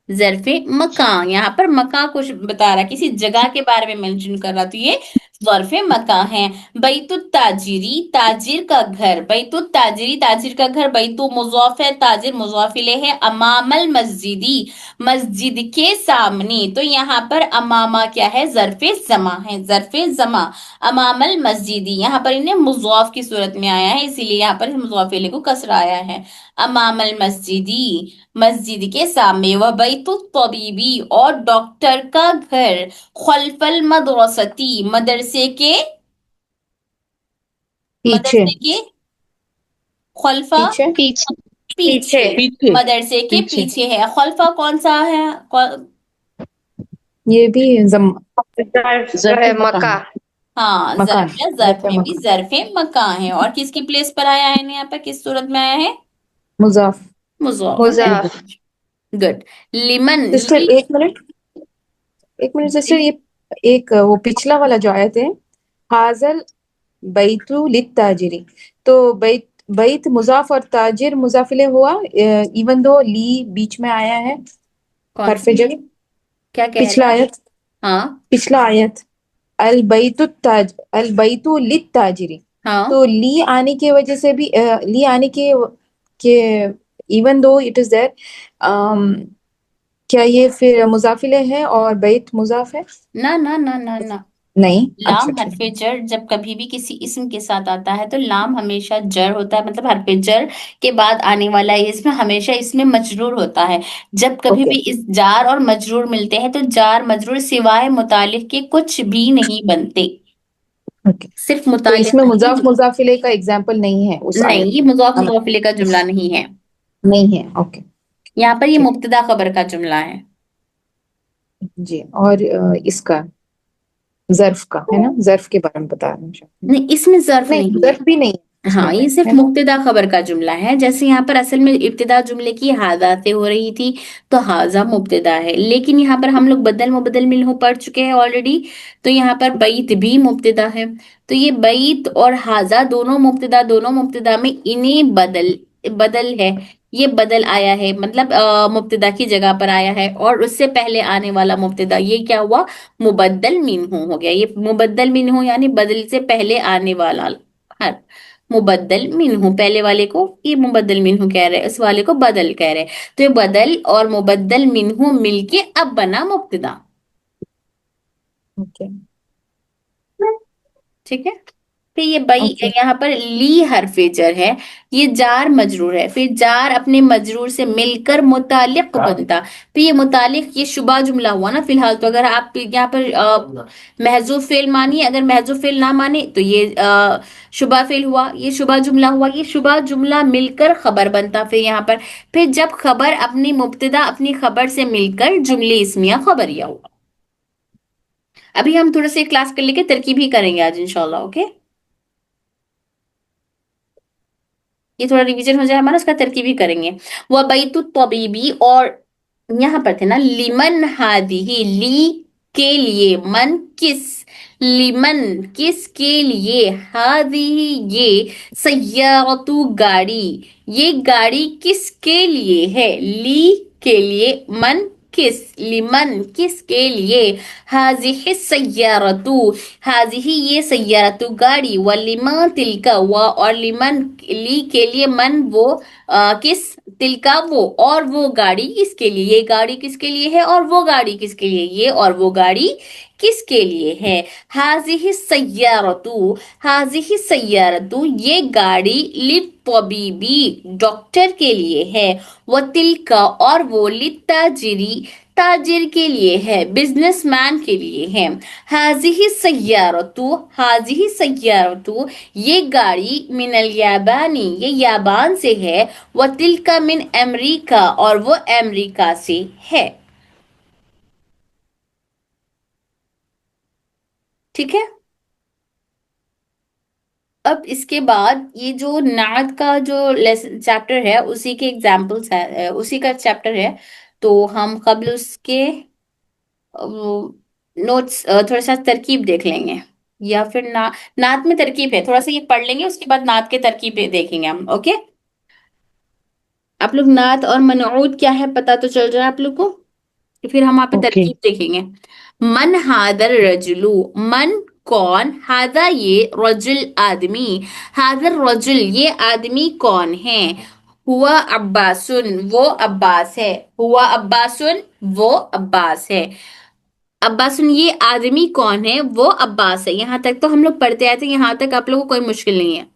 ظرف مکان، یہاں پر مکان کچھ بتا رہا ہے، کسی جگہ کے بارے میں مینشن کر رہا، تو یہ ظرف مکان ہے۔ بیت التاجری تاجر کا گھر، بیت التاجری تاجر کا گھر، بیت مضاف ہے، تاجر مضاف الیہ ہے، امام المسجدی مسجد کے سامنے، تو یہاں پر امامہ کیا ہے؟ ظرف زماں ہے، ظرف زماں، امام المسجدی یہاں پر انہیں مضاف کی صورت میں آیا ہے، اسی لیے یہاں پر مضاف الیہ کو کسرہ آیا ہے، امام المسجدی مسجد کے سامنے۔ وہ بیت الطبیبی اور ڈاکٹر کا گھر، خلف المدرستی مدرسے کے، پیچھے، مدرسے کے خلفہ پیچھے، پیچھے، پیچھے، مدرسے کے پیچھے ہے۔ خلفہ کون سا ہے؟ یہ بھی ظرف ہے مکان، مکہ، ہاں، مکان، ظرف ہے، ظرف میں بھی ظرف مکان ہے، اور کس کی پلیس پر آیا ہے یہاں پر، کس صورت میں آیا ہے؟ مضاف، مضاف، مضاف۔ گڈ۔ لمن سسٹر ایک منٹ سسٹر، یہ ایک وہ پچھلا والا جو آیت ہے، حاضل بیت للتاجری، تو بیت مضاف اور تاجر مضاف الیہ ہوا، ایون دو لی بیچ میں آیا ہے حرف جر۔ کیا کہہ پچھلا رہا ہے؟ آیت، ہاں پچھلا آیت، البیت للتاجری، ہاں، تو لی آنے کی وجہ سے بھی، لی آنے کے ایون دو اٹ از دیر کیا یہ پھر مضاف الیہ ہے اور بیت مضاف ہے؟ نہ نہ نہ نہ نہ، نہیں، اچھا لام حرف ٹھیک ہے. جر جب کبھی بھی کسی اسم کے ساتھ آتا ہے تو لام ہمیشہ جر ہوتا ہے، مطلب حرف جر کے بعد آنے والا اسم ہمیشہ اس میں مجرور ہوتا ہے. جب کبھی اوکے بھی اس جار اور مجرور ملتے ہیں تو جار مجرور سوائے متعلق کے کچھ بھی نہیں بنتے، اوکے. صرف تو اس متعلق میں ہی مضاف مضاف الیہ کا اگزامپل نہیں ہے اس نہیں، آیت یہ میں؟ مضاف مضاف الیہ کا جملہ نہیں ہے، نہیں ہے. اوکے یہاں پر یہ ٹھیک. مبتدا خبر کا جملہ ہے. جی. اور اس کا ظرف کا ہے نا، ظرف کے بارے میں بتا رہے ہیں شاید. نہیں، اس میں ظرف نہیں، نہیں ہے. ظرف بھی نہیں ہے اس میں ہاں، پہ، یہ صرف ہے نا. مبتدا خبر کا جملہ ہے. جیسے یہاں پر اصل میں ابتدا جملے کی ہاذا سے ہو رہی تھی تو ہاذا مبتدا ہے، لیکن یہاں پر ہم لوگ بدل مبدل منہ پڑھ چکے ہیں آلریڈی، تو یہاں پر بیت بھی مبتدا ہے. تو یہ بیت اور ہاذا دونوں مبتدا میں انہیں بدل ہے، یہ بدل آیا ہے، مطلب مبتدا کی جگہ پر آیا ہے، اور اس سے پہلے آنے والا مبتدا یہ کیا ہوا، مبدل منہ ہو گیا. یہ مبدل منہ یعنی بدل سے پہلے آنے والا حرف مبدل منہ. پہلے والے کو یہ مبدل منہ کہہ رہے، اس والے کو بدل کہہ رہے. تو یہ بدل اور مبدل منہ مل کے اب بنا مبتدا. اوکے ٹھیک ہے. پھر یہ بئی اوکے. یہاں پر لی حرف جر ہے، یہ جار مجرور ہے، پھر جار اپنے مجرور سے مل کر متعلق بنتا. پھر یہ متعلق یہ شبہ جملہ ہوا نا فی الحال. تو اگر آپ یہاں پر محذوف فعل مانیے، اگر محذوف فعل نہ مانے تو یہ شبہ فعل ہوا، یہ شبہ جملہ ہوا. یہ شبہ جملہ مل کر خبر بنتا. پھر یہاں پر پھر جب خبر اپنی مبتدا اپنی خبر سے مل کر جملے اسمیہ خبریہ ہوا. ابھی ہم تھوڑا سے کلاس کر لے کے ترکیب ہی کریں گے آج انشاءاللہ. اوکے، یہ تھوڑا ریویژن ہو جائے ہمارا، اس کا ترکیب ہی کریں گے. وہ بیت الطبیبی، اور یہاں پر تھے نا لیمن ہادی، لی کے لیے، من کس، لیمن کس کے لیے، ہادی یہ، سیارتو گاڑی، یہ گاڑی کس کے لیے ہے، لی کے لیے، من کس، لیمن کس کے لیے، ہاذہ السیارتو، ہاذہ یہ سیارتو گاڑی، ولیما تلکا و، اور لیمن لی کے لیے، من وہ کس، تلکا وہ، اور وہ گاڑی کس کے لیے، یہ گاڑی کس کے لیے ہے اور وہ گاڑی کس کے لیے، یہ اور وہ گاڑی کس کے لیے ہے. ہاذہ السیارتو، ہاذہ السیارتو یہ گاڑی، للطبیبی ڈاکٹر کے لیے ہے، وتلکا اور وہ، للتاجری تاجر کے لیے ہے، بزنس مین کے لیے ہے. ہاذہ السیارتو، ہاذہ السیارتو یہ گاڑی، من الیابانی یہ یابان سے ہے، وتلکا من امریکہ اور وہ امریکہ سے ہے. ٹھیک ہے. اب اس کے بعد یہ جو نعت کا جو چیپٹر ہے اسی کے ایگزامپلس ہے، اسی کا چیپٹر ہے. تو ہم قبل اس کے نوٹس تھوڑا سا ترکیب دیکھ لیں گے، یا پھر نعت میں ترکیب ہے، تھوڑا سا یہ پڑھ لیں گے، اس کے بعد نعت کے ترکیب دیکھیں گے ہم. اوکے، آپ لوگ نعت اور منعوت کیا ہے پتا تو چل رہا ہے آپ لوگ کو. پھر ہم آپ پہ اوکے ترکیب دیکھیں گے. من ہادر رجلو، من کون، ہادا یہ، رجل آدمی، ہادر رجل یہ آدمی کون ہے، ہوا عباسن وہ عباس ہے، ہوا عباسن وہ عباس ہے. عباسن یہ آدمی کون ہے، وہ عباس ہے. یہاں تک تو ہم لوگ پڑھتے آئے تھے، یہاں تک آپ لوگوں کو کوئی مشکل نہیں ہے.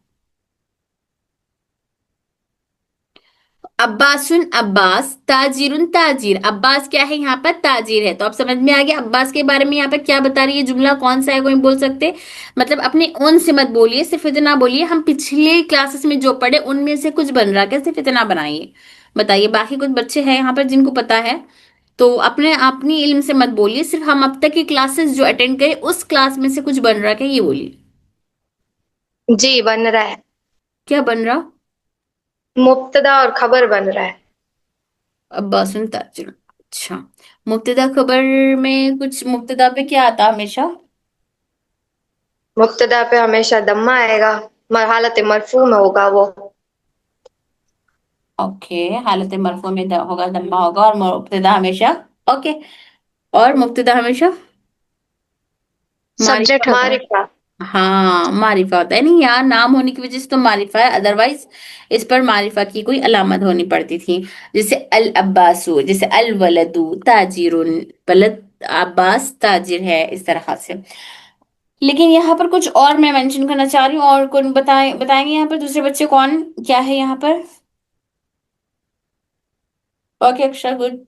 عباسن عباس، تاجرن تاجر، عباس کیا ہے یہاں پر، تاجر ہے. تو اب سمجھ میں آ گیا عباس کے بارے میں یہاں پر کیا بتا رہی ہے، جملہ کون سا ہے کوئی بول سکتے، مطلب اپنے ان سے مت بولیے، صرف اتنا بولیے ہم پچھلے کلاسز میں جو پڑھے ان میں سے کچھ بن رہا ہے، صرف اتنا بنائیے. بتائیے باقی کچھ بچے ہیں یہاں پر جن کو پتا ہے تو اپنی علم سے مت بولیے، صرف ہم اب تک کی کلاسز جو اٹینڈ کرے اس کلاس میں سے کچھ بن رہا ہے یہ بولیے. جی بن رہا ہے، کیا بن رہا، مبتدا اور خبر بن رہا ہے. عباس تاجر. اچھا، مبتدا خبر میں کچھ مبتدا پہ کیا آتا ہمیشہ، مبتدا پہ ہمیشہ دمہ آئے گا، حالت مرفوع میں ہوگا وہ. اوکے، حالت مرفوع میں ہوگا، دمہ ہوگا، اور مبتدا ہمیشہ، اوکے، اور مبتدا ہمیشہ سبجیکٹ معرفہ ہوگا. معرفہ. हाँ मारिफा होता है, नहीं यहाँ नाम होने की वजह से तो मारिफा है, अदरवाइज इस पर मारिफा की कोई अलामत होनी पड़ती थी। जैसे अल अब्बासु, जैसे अल वलदु ताजिरुन, वलद अब्बास ताजिर है, इस तरह से। लेकिन यहाँ पर कुछ और मैं मेंशन करना चाह रही हूँ, और कौन बताएंगे यहाँ पर दूसरे बच्चे कौन क्या है यहाँ पर? ओके अक्षर गुड।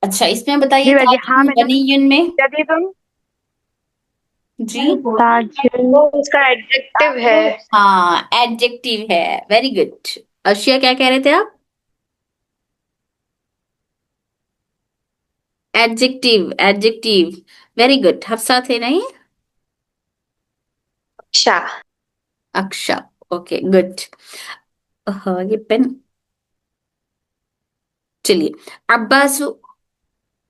अच्छा इसमें बताइए जी बाजी, हाँ ताजिरुन मैडम। गनियुन में। जदीदुन जी ताजिर वो उसका एडजेक्टिव है। हाँ एडजेक्टिव है, वेरी गुड। अर्शिया क्या कह रहे थे आप? Adjective, adjective, very good. Hafsa थे नहीं? अच्छा। अक्षा, ओके गुड। हाँ ये पेन, चलिए। अब्बासु,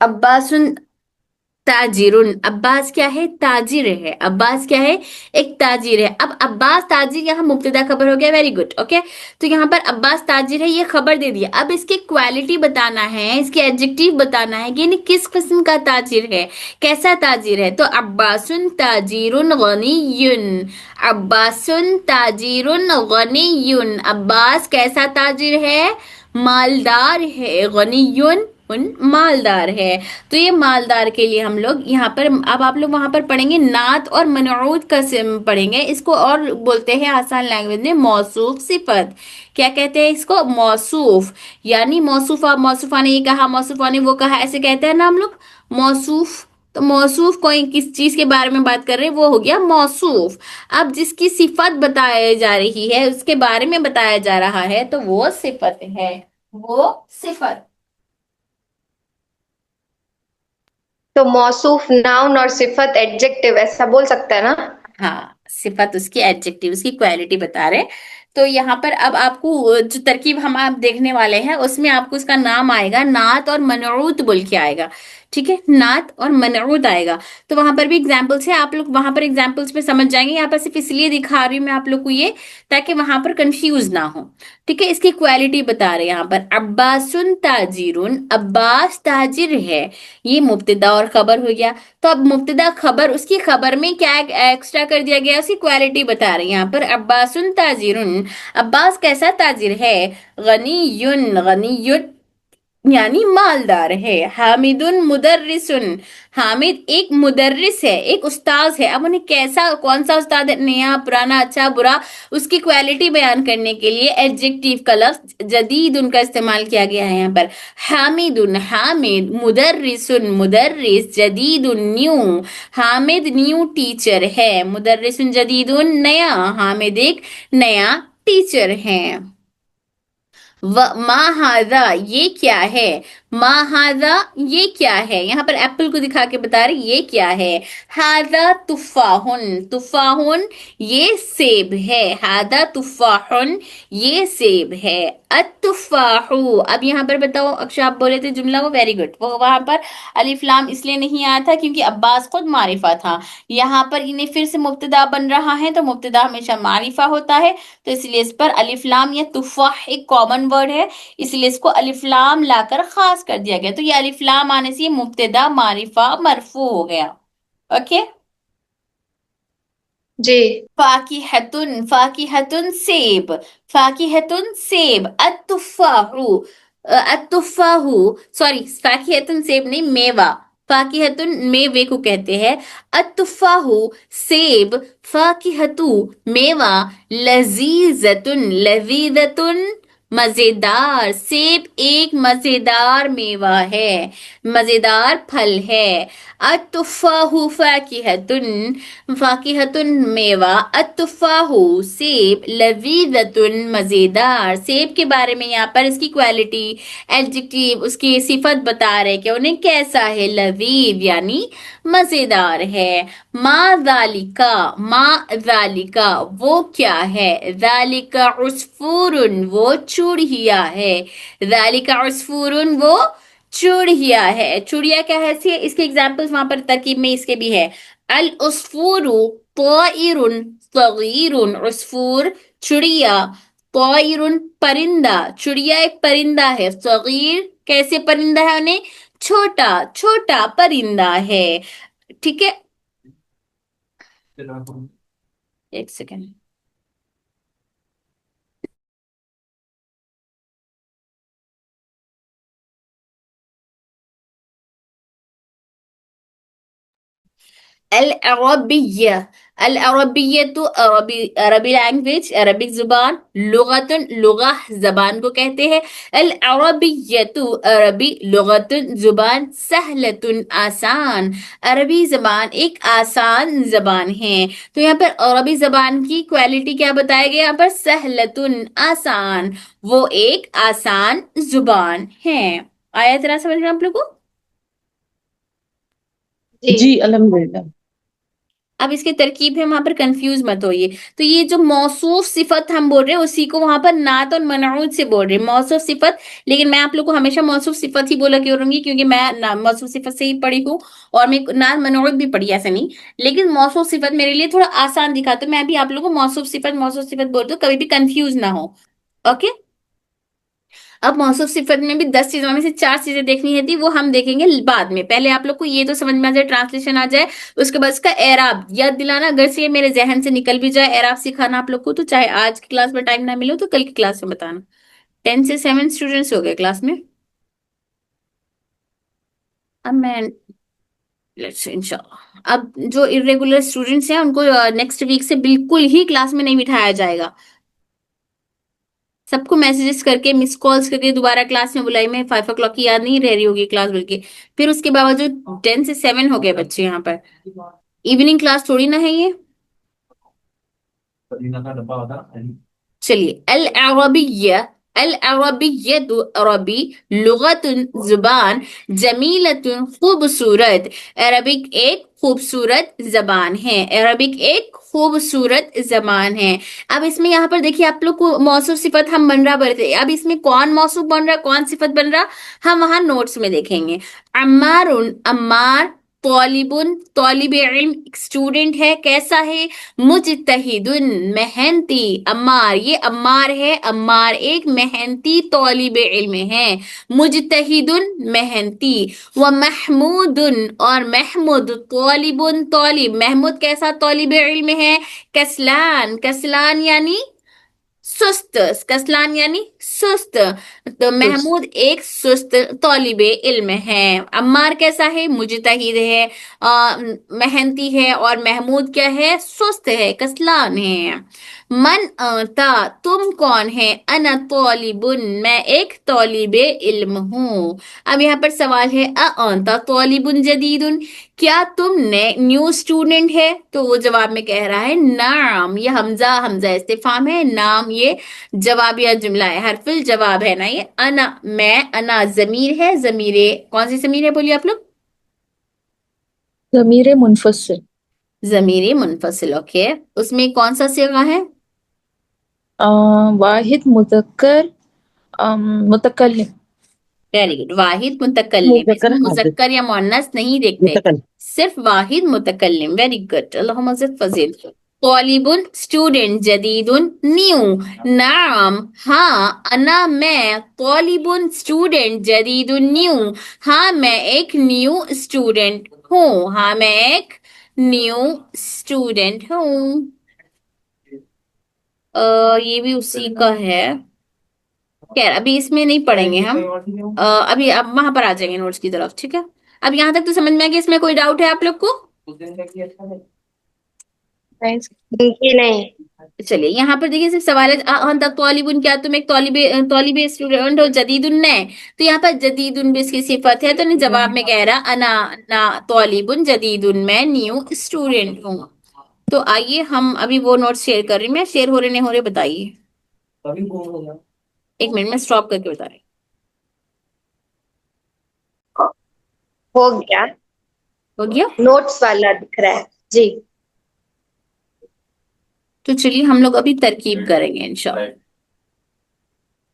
अब्बासुन ताजिरुन, अब्बास क्या है? ताजिर है। अब्बास क्या है? एक ताजिर है। अब अब्बास ताजिर यहाँ मुब्तदा खबर हो गया, वेरी गुड ओके। तो यहाँ पर अब्बास ताजिर है, ये खबर दे दिया। अब इसकी क्वालिटी बताना है, इसके एडजेक्टिव बताना है कि यानी किस किस्म का ताजिर है, कैसा ताजिर है। तो अब्बासुन ताजिरुन गनियुन, अब्बासुन ताजिरुन गनियुन, अब्बास कैसा ताजिर है? मालदार है। गनियुन मालदार है। तो ये मालदार के लिए हम लोग यहाँ पर, अब आप लोग वहां पर पढ़ेंगे नात और मनऊत का पढ़ेंगे इसको, और बोलते हैं आसान लैंग्वेज में मौसूफ सिफत। क्या कहते हैं इसको? मौसूफ, यानी मौसूफा, मौसूफा ने ये कहा, मौसूफा ने वो कहा, ऐसे कहते हैं ना हम लोग मौसूफ। तो मौसूफ कोई किस चीज के बारे में बात कर रहे हैं, वो हो गया मौसूफ। अब जिसकी सिफत बताई जा रही है, उसके बारे में बताया जा रहा है, तो वो सिफत है, वो सिफत। तो मौसूफ नाउन और सिफत एडजेक्टिव, ऐसा बोल सकते हैं ना? हाँ सिफत उसकी एडजेक्टिव, उसकी क्वालिटी बता रहे। तो यहाँ पर अब आपको जो तरकीब हम आप देखने वाले हैं, उसमें आपको उसका नाम आएगा नात और मनऊत बोल के आएगा। ठीक है, नात और मनऊत आएगा। तो वहां पर भी एग्जाम्पल्स है, आप लोग वहां पर एग्जाम्पल्स में समझ जाएंगे। यहाँ पर सिर्फ इसलिए दिखा रही हूँ मैं आप लोग को ये, ताकि वहां पर कंफ्यूज ना हो। ठीक है, इसकी क्वालिटी बता रहे हैं यहाँ पर। अब्बासुन ताजिरुन, अब्बास ताजिर है, ये मुब्तदा और खबर हो गया। तो अब मुब्तदा खबर, उसकी खबर में क्या एक्स्ट्रा कर दिया गया, उसकी क्वालिटी बता रही है यहाँ पर। अब्बासुन ताजिरुन, अब्बास कैसा ताजिर है? गनीयुन, गनीयुन यानी मालदार है। हामिदुन मुदर्रिसुन, हामिद एक मुदर्रिस है, एक उस्ताद है। अब उन्हें कैसा, कौन सा उस्ताद है, नया पुराना अच्छा बुरा, उसकी क्वालिटी बयान करने के लिए एडजेक्टिव का लफ्ज जदीद उनका इस्तेमाल किया गया है यहाँ पर। हामिदुन हामिद, मुदर्रिसुन मुदर्रिस, जदीदुन न्यू, हामिद न्यू टीचर है, मुदर्रिसुन जदीदुन नया, हामिद एक नया टीचर है। मा हाजा, ये क्या है? मा हाजा, ये क्या है? यहाँ पर एप्पल को दिखा के बता रहे ये क्या है। हाजा तुफाहुन, तुफाहुन ये सेब है। हाजा तुफाहुन ये सेब है। अतुफाहु, अब यहाँ पर बताओ अक्षर, आप बोले थे जुमला वो, वेरी गुड। वो वहां पर अलिफ लाम इसलिए नहीं आया था क्योंकि अब्बास खुद मारिफा था। यहाँ पर इन्हें फिर से मुब्तदा बन रहा है, तो मुब्तदा हमेशा मारिफा होता है, तो इसलिए इस पर अलिफ लाम या तुफाह एक कॉमन वर्ड है, इसलिए इसको अलिफ लाम लाकर खास कर दिया गया। तो ये अलिफ लाम आने से ये मुब्तदा मारिफा मरफू हो गया। ओके। जी। फाकिहतुन, फाकिहतुन सेब, फाकिहतुन सेब। अतुफाहु, अतुफाहु सॉरी, फाकिहतुन सेब नहीं, मेवा। फाकिहतुन मेवे को कहते हैं। अतुफाहु सेब, फाकिहतु मेवा, लजीजतुन, लजीजतुन मजेदार, सेब एक मजेदार मेवा है, मजेदार फल है। अतुफाहु फाकिहतुन, फाकिहतुन मेवा, अतुफाहु सेब, लजीजतुन मजेदार। सेब के बारे में यहाँ पर इसकी क्वालिटी, एडजेक्टिव, उसकी सिफत बता रहे कि उन्हें कैसा है, लजीज यानी मजेदार है। मा जालिका, मा जालिका वो क्या है? जालिका उस्फूरुन वो चूड़िया है। जालिका उस्फूरुन वो चूड़िया है। चूड़िया क्या है? इसके एग्जाम्पल्स वहां पर तरकीब में इसके भी है। अल उस्फूरु ताइरुन सगीरुन, उस्फूर चिड़िया, ताइरुन परिंदा, चिड़िया एक परिंदा है, सगीर कैसे परिंदा है उन्हें? छोटा छोटा परिंदा है, ठीक है। एक सेकेंड। العربية العربية تو عربی لینگویج، عربک زبان، لغتن لغہ زبان کو کہتے ہیں، العربیت عربی، لغتن زبان، سہلتن آسان، عربی زبان ایک آسان زبان ہے۔ تو یہاں پر عربی زبان کی کوالٹی کیا بتایا گیا یہاں پر؟ سہلتن آسان، وہ ایک آسان زبان ہے۔ آیا ذرا سمجھ میں آپ لوگوں کو؟ جی الحمدللہ۔ اب اس کی ترکیب ہے، وہاں پر کنفیوز مت ہوئیے۔ تو یہ جو موصوف صفت ہم بول رہے ہیں اسی کو وہاں پر نعت اور منعوت سے بول رہے ہیں، موصوف صفت۔ لیکن میں آپ لوگ کو ہمیشہ موصوف صفت ہی بولا کیوں رہوں گی، کیونکہ میں موصوف صفت سے ہی پڑھی ہوں اور میں نعت منعوت بھی پڑھی، ایسا نہیں۔ لیکن موصوف صفت میرے لیے تھوڑا آسان دکھا، تو میں بھی آپ لوگوں کو موصوف صفت بولتی ہوں، کبھی بھی کنفیوز نہ ہو، اوکے۔ اب موصوف صفت میں بھی 10 چیزوں میں سے 4 چیزیں دیکھنی ہے تھی، وہ ہم دیکھیں گے بعد میں۔ پہلے آپ لوگ کو یہ تو سمجھ میں آ جائے، ٹرانسلیشن آ جائے، اس کے بعد اس کا اعراب یاد دلانا، اگر سے یہ میرے ذہن سے نکل بھی جائے اعراب سکھانا آپ لوگ کو، تو چاہے آج کی کلاس میں ٹائم نہ ملے تو کل کی کلاس میں بتانا۔ 10 سے 7 اسٹوڈنٹس ہو گئے کلاس میں، اب میں انشاءاللہ اب جو ارریگولر اسٹوڈنٹس ہیں ان کو نیکسٹ ویک سے بالکل ہی کلاس میں نہیں بٹھایا جائے گا، سب کو میسیجز کر کے مس کالز کر کے دوبارہ کلاس میں بلائی، میں 5 o'clock کی یاد نہیں رہ رہی ہوگی کلاس، بلکہ پھر اس کے باوجود 10 سے 7 ہو گئے بچے یہاں پر، ایوننگ کلاس تھوڑی نہ ہے یہ۔ چلیے، العربیہ العربیت عربی، لغت زبان، جمیلت خوبصورت، عربک ایک خوبصورت زبان ہے، عربک ایک خوبصورت زبان ہے۔ اب اس میں یہاں پر دیکھیے آپ لوگ کو موصوف صفت ہم بن رہا بڑھتے، اب اس میں کون موصوف بن رہا کون صفت بن رہا ہم وہاں نوٹس میں دیکھیں گے۔ عمار عمار، طالب طالب علم اسٹوڈنٹ ہے، کیسا ہے؟ مجتہد محنتی، عمار یہ عمار ہے، عمار ایک محنتی طالب علم ہے، مجتہد محنتی، ومحمود اور محمود طالب طالب، محمود کیسا طالب علم ہے؟ کسلان کسلان یعنی سست، کسلان یعنی سست، تو محمود ایک سست طالب علم ہے۔ عمار کیسا ہے؟ مجتہد ہے، محنتی ہے، اور محمود کیا ہے؟ سست ہے، کسلان ہے۔ من انتا تم کون ہے؟ انا طالب میں ایک طالب علم ہوں۔ اب یہاں پر سوال ہے انتا طالب جدید، کیا تم نیو اسٹوڈنٹ ہے؟ تو وہ جواب میں کہہ رہا ہے نعم، یہ حمزہ استفہام ہے، نام یہ جوابیہ جملہ ہے، حرف الجواب ہے نا یہ۔ انا میں، انا ضمیر ہے، ضمیر کون سی ضمیر ہے بولیے آپ لوگ؟ ضمیر منفصل، ضمیر منفصل، اوکے۔ اس میں کون سا صیغہ ہے؟ واحد مذکر متکلم، ویری گڈ، واحد متکلم، اس مذکر میں حاضر، مذکر یا مؤنث نہیں دیکھتے، متکلم۔ صرف واحد متکلم، ویری گڈ، اللہم زد فضیل۔ طالب اسٹوڈنٹ، جدید نیو، نعم ہاں، انا میں، طالب اسٹوڈنٹ، جدید نیو، ہاں میں ایک نیو اسٹوڈنٹ ہوں، ہاں میں ایک نیو اسٹوڈنٹ ہوں۔ یہ بھی اسی کا ہے، خیر ابھی اس میں نہیں پڑھیں گے ہم، ابھی اب وہاں پر آ جائیں گے نوٹس کی طرف، ٹھیک ہے۔ اب یہاں تک تو سمجھ میں آ گیا، اس میں کوئی ڈاؤٹ ہے آپ لوگ کو؟ کہ نہیں؟ چلیے یہاں پر دیکھیے صرف سوال ہے انت طالب، کیا تم ایک طالب اسٹوڈنٹ ہو؟ جدید ہے، تو یہاں پر جدید بھی اس کی صفت ہے، تو نہیں جواب میں کہہ رہا انا طالب جدید میں نیو اسٹوڈنٹ ہوں۔ تو آئیے ہم ابھی وہ نوٹس شیئر کر رہی میں، شیئر ہو رہے نہیں ہو رہے بتائیے، ایک منٹ میں اسٹاپ کر کے بتا رہی ہو گیا، ہو گیا۔ نوٹس والا دکھ رہا ہے جی۔ تو چلیے ہم لوگ ابھی ترکیب کریں گے انشاءاللہ۔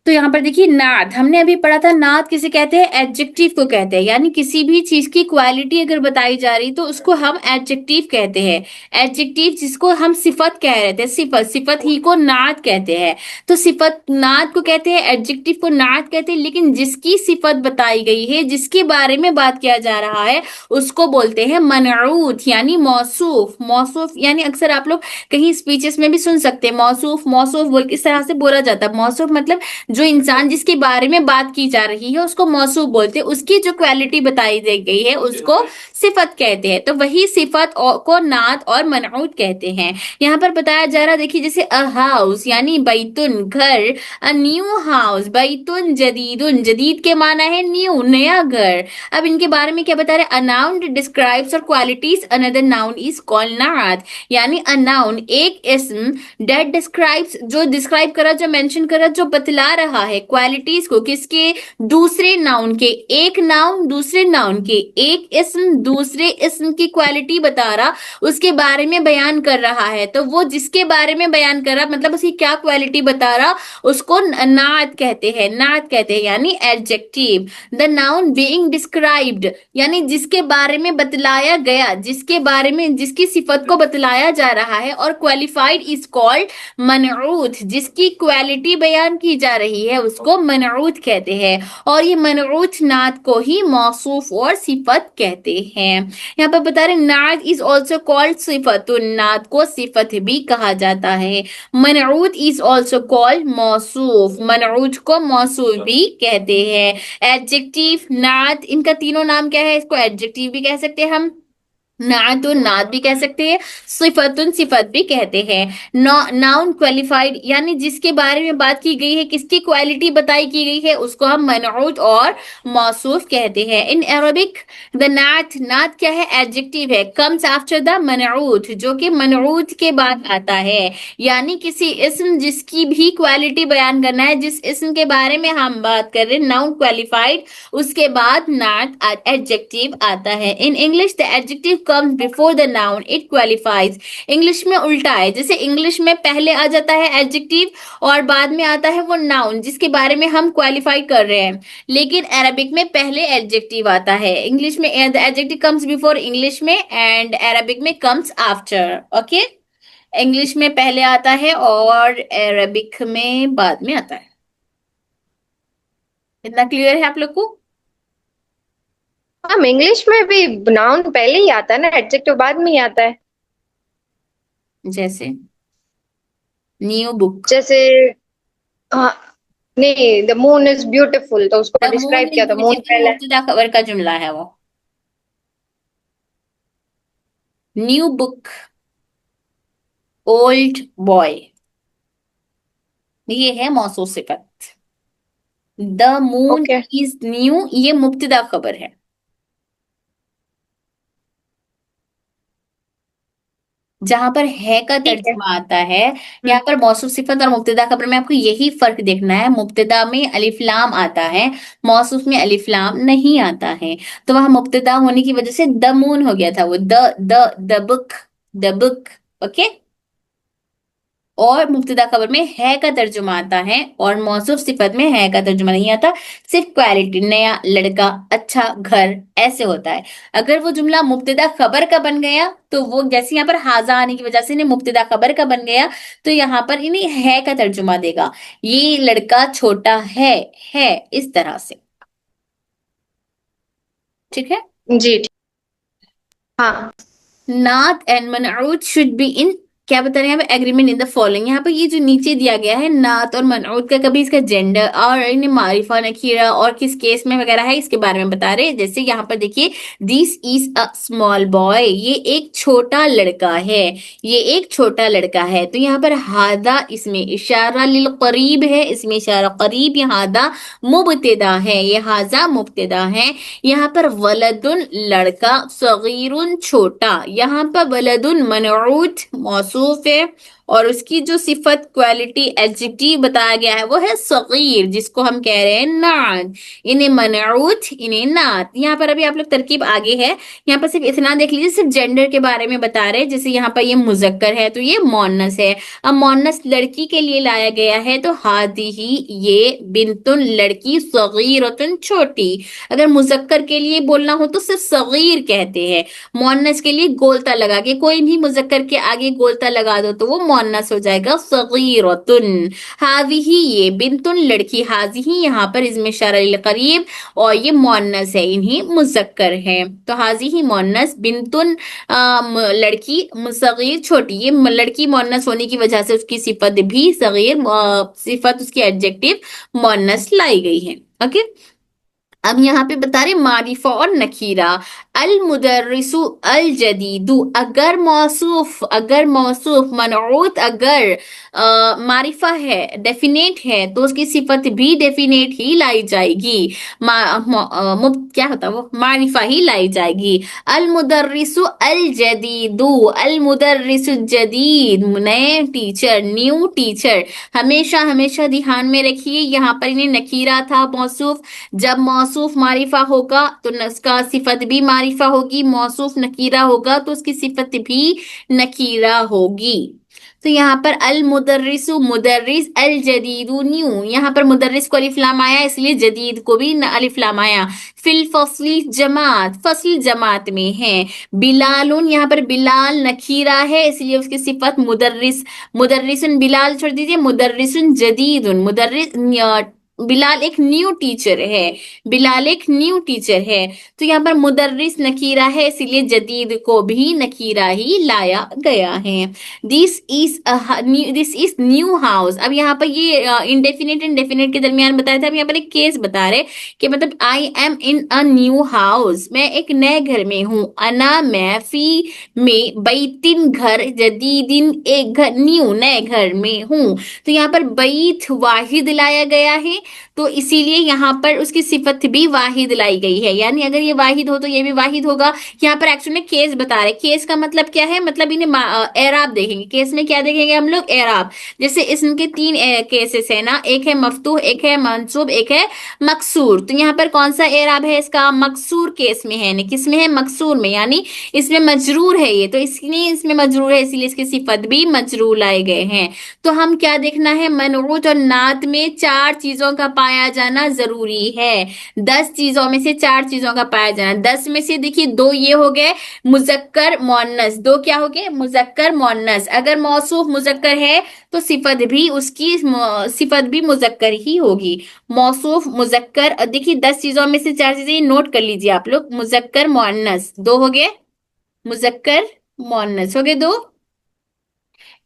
तो यहाँ पर देखिए नात, हमने अभी पढ़ा था नात किसे कहते हैं, एडजेक्टिव को कहते हैं, यानी किसी भी चीज की क्वालिटी अगर बताई जा रही तो उसको हम एडजेक्टिव कहते हैं। एडजेक्टिव जिसको हम सिफत कह रहे थे, सिफत, सिफत ही को नात कहते हैं। तो सिफत नात को कहते हैं, एडजेक्टिव को नात कहते हैं, लेकिन जिसकी सिफत बताई गई है, जिसके बारे में बात किया जा रहा है, उसको बोलते हैं मनऊत यानी मौसूफ। मौसूफ यानी अक्सर आप लोग कहीं स्पीचेस में भी सुन सकते हैं, मौसूफ मौसूफ बोल इस तरह से बोला जाता है। मौसूफ मतलब जो इंसान जिसके बारे में बात की जा रही है उसको मौसूफ बोलते हैं, उसकी जो क्वालिटी बताई दी गई है उसको सिफत कहते हैं। तो वही सिफत को नात और मनऊत कहते हैं। यहाँ पर बताया जा रहा, देखिए जैसे अ हाउस यानी बैतुन घर, अ न्यू हाउस बैतुन जदीदुन, जदीद के माना है न्यू नया घर। अब इनके बारे में क्या बता रहे, अ नाउन डिस्क्राइब्स और qualities, another noun is called नात, यानी अ नाउन एक इस्म, डेट डिस्क्राइब्स जो डिस्क्राइब करा, जो मेंशन करा, जो बतला रहा है क्वालिटीज को, किसके, दूसरे नाउन के। एक नाउन दूसरे नाउन के, एक इस्म दूसरे इस्म की क्वालिटी बता रहा, उसके बारे में बयान कर रहा है। तो वो जिसके बारे में बयान कर रहा मतलब उसकी क्या क्वालिटी बता रहा, उसको नात कहते हैं, नात कहते हैं यानी adjective. The noun being described यानी जिसके बारे में बतलाया गया, जिसके बारे में जिसकी सिफत को बतलाया जा रहा है, और क्वालिफाइड इज कॉल्ड मनऊत, जिसकी क्वालिटी बयान की जा रही है उसको मनऊत कहते हैं। और ये मनऊत नात को ही मौसूफ और सिफत कहते हैं। यहाँ पर बता रहे नात इज ऑल्सो कॉल्ड सिफतुन, नात को सिफत भी कहा जाता है। मनऊत इज ऑल्सो कॉल्ड मौसूफ, मनऊत को मौसूफ भी कहते हैं। एडजेक्टिव नात, इनका तीनों नाम क्या है, इसको एडजेक्टिव भी कह सकते हैं हम, नातुन नात भी कह सकते हैं, सिफतुन सिफत भी कहते हैं। नाउन क्वालिफाइड यानी जिसके बारे में बात की गई है, किसकी क्वालिटी बताई की गई है, उसको हम मनऊत और मौसूफ कहते हैं। इन अरबिक द नात, नात क्या है, एडजेक्टिव है, कम्स आफ्टर द मनऊत, जो कि मनऊत के बाद आता है। यानी किसी इस्म जिसकी भी क्वालिटी बयान करना है, जिस इस्म के बारे में हम बात कर रहे हैं, नाउन क्वालिफाइड, उसके बाद नात एडजेक्टिव आता है। In English the adjective comes before the noun, it qualifies। English में उल्टा है, जैसे इंग्लिश में पहले आ जाता है एडजेक्टिव और बाद में आता है वो नाउन जिसके बारे में हम क्वालिफाई कर रहे हैं, लेकिन अरबिक में पहले एडजेक्टिव आता है। इंग्लिश में the adjective comes before English में, एंड अरबिक में कम्स आफ्टर। ओके, इंग्लिश में पहले आता है और अरबिक में बाद में आता है। इतना क्लियर है आप लोग को? हम इंग्लिश में भी नाउन पहले ही आता है ना, एडजेक्टिव बाद में ही आता है। जैसे न्यू बुक, जैसे हाँ, नहीं, द मून इज ब्यूटीफुल, तो उसको द मून डिस्क्राइब इज किया था, मून ब्यूटीफुल पहले। मुब्तदा खबर का जुमला है वो। न्यू बुक, ओल्ड बॉय, ये है मौसूफ सिफत। The moon okay, is new, ये मुब्तदा खबर है। जहां पर है का ठीक है। तर्जुमा आता है, यहाँ पर मौसूफ सिफत और मुब्तदा खबर में आपको यही फर्क देखना है। मुब्तदा में अलिफ लाम आता है, मौसूफ में अलिफ लाम नहीं आता है। तो वहां मुब्तदा होने की वजह से द मून हो गया था, वो the book, the book. Okay, और मुब्तदा खबर में है का तर्जुमा आता है और मौसूफ सिफत में है का तर्जुमा नहीं आता, सिर्फ क्वालिटी, नया, लड़का, अच्छा, घर, ऐसे होता है। अगर वो जुमला मुब्तदा खबर का बन गया तो वो जैसे यहाँ पर हाजा आने की वजह से इन्हें मुब्तदा खबर का बन गया, तो यहाँ पर इन्हें है का तर्जुमा देगा, ये लड़का छोटा है इस तरह से। ठीक है। जी ठीक। हाँ, नात एंड मनऊत शुड बी इन, क्या बता रहे हैं यहाँ पे, एग्रीमेंट इन द फॉलोइंग। यहाँ पे ये जो नीचे दिया गया है नात और मनऊत का, कभी इसका जेंडर और इन्हें मारिफा नकीरा और किस केस में वगैरह है इसके बारे में बता रहे हैं। जैसे यहाँ पर देखिए, this is a small boy, ये एक छोटा लड़का है, ये एक छोटा लड़का है। तो यहाँ पर हादा इसमें इशारा लिल करीब है, इसमें इशारा करीब, ये हादा मुब्तदा है, ये हाजा मुब्तदा है। यहाँ पर वलदुन लड़का, सगीरुन छोटा, यहाँ पर वलदुन मनऊत मौसूफ है, اور اس کی جو صفت کوالٹی ایڈجیکٹیو بتایا گیا ہے وہ ہے صغیر، جس کو ہم کہہ رہے ہیں نعت، انہیں منعوت، انہیں نعت. یہاں پر ابھی آپ لوگ ترکیب آگے ہے، یہاں پر صرف اتنا دیکھ لیجیے، صرف جینڈر کے بارے میں بتا رہے، جیسے یہاں پر یہ مذکر ہے تو یہ مؤنث ہے. اب مؤنث لڑکی کے لیے لایا گیا ہے تو ہادی، یہ بنتن لڑکی، صغیرتن چھوٹی. اگر مذکر کے لیے بولنا ہو تو صرف صغیر کہتے ہیں، مؤنث کے لیے گولتا لگا کے، کوئی بھی مذکر کے آگے گولتا لگا دو تو وہ مؤنث ہو جائے گا، صغیرتن. ہاذہ یہ بنتن لڑکی، ہاذہ یہاں پر اسم اشارہ للقریب، اور یہ مؤنث ہے، انہیں مذکر ہے. تو ہاذہ مؤنث، بنتن لڑکی، صغیر چھوٹی. یہ لڑکی مؤنث ہونے کی وجہ سے اس کی صفت بھی صغیر، صفت اس کی ایڈجیکٹو مؤنث لائی گئی ہے. اوکے. اب یہاں پہ بتا رہے معرفہ اور نکیرہ. المدرس الجدید، اگر موصوف منعوت اگر معرفہ ہے، ڈیفینیٹ ہے، تو اس کی صفت بھی ڈیفینیٹ ہی لائی جائے گی، کیا ہوتا وہ معرفہ ہی لائی جائے گی. المدرس الجدید، المدرس الجدید نئے ٹیچر، نیو ٹیچر. ہمیشہ ہمیشہ دھیان میں رکھیے یہاں پر انہیں نکیرہ تھا موصوف، جب موصوف معرفہ ہوگا تو اس کا صفت بھی معرفہ ہوگی، موصوف نکیرہ ہوگا تو اس کی صفت بھی نکیرہ ہوگی. تو یہاں پر المدرس مدرس، الجدید نیو، یہاں پر مدرس کو الف لام آیا اس لیے جدید کو بھی الف لام آیا. فی الفصل جماعت، فصل جماعت میں ہے. بلال، یہاں پر بلال نکیرہ ہے اس لیے اس کی صفت مدرس، مدرس بلال چھوڑ دیجیے، مدرس جدید، مدرس بلال ایک نیو ٹیچر ہے، بلال ایک نیو ٹیچر ہے. تو یہاں پر مدرس نکیرہ ہے اسی لیے جدید کو بھی نکیرہ ہی لایا گیا ہے. دس از نیو ہاؤس. اب یہاں پر یہ انڈیفینٹ انڈیفینٹ کے درمیان بتایا تھا، اب یہاں پر ایک کیس بتا رہے کہ مطلب I am in a new house, میں ایک نئے گھر میں ہوں. انا میں، فی میں، بیتن گھر، جدیدن ایک گھر، نیو نئے گھر میں ہوں. تو یہاں پر بیت واحد لایا گیا ہے تو اسی لیے یہاں پر اس کی صفت بھی واحد لائی گئی ہے، یعنی اگر یہ واحد ہو تو یہ بھی واحد ہوگا. یہاں پر ایکچولی میں کیس بتا رہے، کیس کا مطلب کیا ہے، مطلب انہیں اعراب دیکھیں گے. کیس میں کیا دیکھیں گے ہم لوگ، اعراب. جیسے اسم کے 3 کیسز ہیں نا، ایک ہے مفتوح، ایک ہے منصوب، ایک ہے مکسور. تو یہاں پر کون سا اعراب ہے اس کا، مکسور کیس میں ہے، یعنی کس میں ہے، مکسور میں، یعنی اس میں مجرور ہے یہ، تو اس لیے اس میں مجرور ہے اسی لیے اس کی صفت بھی مجرور لائے گئے ہیں. تو ہم کیا دیکھنا ہے، منعوت اور نعت میں 4 چیزوں کا پایا جانا ضروری ہے. 10 چیزوں میں سے 4 چیزوں کا پایا جانا. 10 میں سے دیکھیے 2 یہ ہو گئے مذکر مؤنث، 2 کیا ہو گئے مذکر مؤنث. اگر موصوف مذکر ہے تو صفت بھی اس کی صفت بھی مذکر ہی ہوگی. موصوف مذکر، دیکھیے 10 چیزوں میں سے 4 چیزیں نوٹ کر لیجیے آپ لوگ. مذکر مؤنث 2 ہو گئے، مذکر مؤنث ہو گئے 2،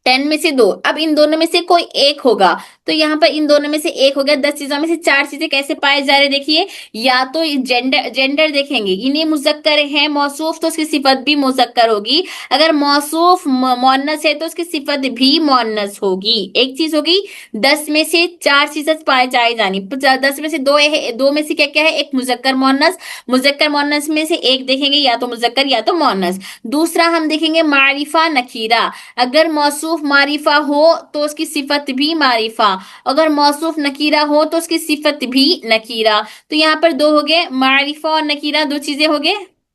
10 میں سے 2. اب ان دونوں میں سے کوئی ایک ہوگا تو یہاں پر ان دونوں میں سے ایک ہو گیا. 10 چیزوں میں سے 4 چیزیں کیسے پائے جا رہے دیکھیے، یا تو جینڈر دیکھیں گے، انہیں مذکر ہے موصوف تو اس کی صفت بھی مذکر ہوگی. اگر موصوف مؤنث ہے تو اس کی صفت بھی مؤنث ہوگی. ایک چیز ہوگی. 10 میں سے 4 چیزیں پائے جائے جانی، 10 میں سے 2 ہے، 2 میں سے کیا کیا ہے، ایک مذکر مؤنث. مذکر مؤنث میں سے ایک دیکھیں گے یا تو مذکر یا تو مؤنث. دوسرا ہم دیکھیں گے معرفہ نکیرہ. اگر موصوف معرفہ ہو تو اس کی صفت بھی معرفہ، اگر موصوف نکیرہ ہو تو اس کی صفت بھی نکیرہ. تو یہاں پر 2 ہو گئے، معرفہ اور نکیرہ 2 چیزیں ہو گئے.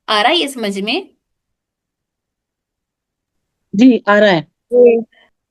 آ رہا ہے یہ سمجھ میں، جی آ رہا ہے.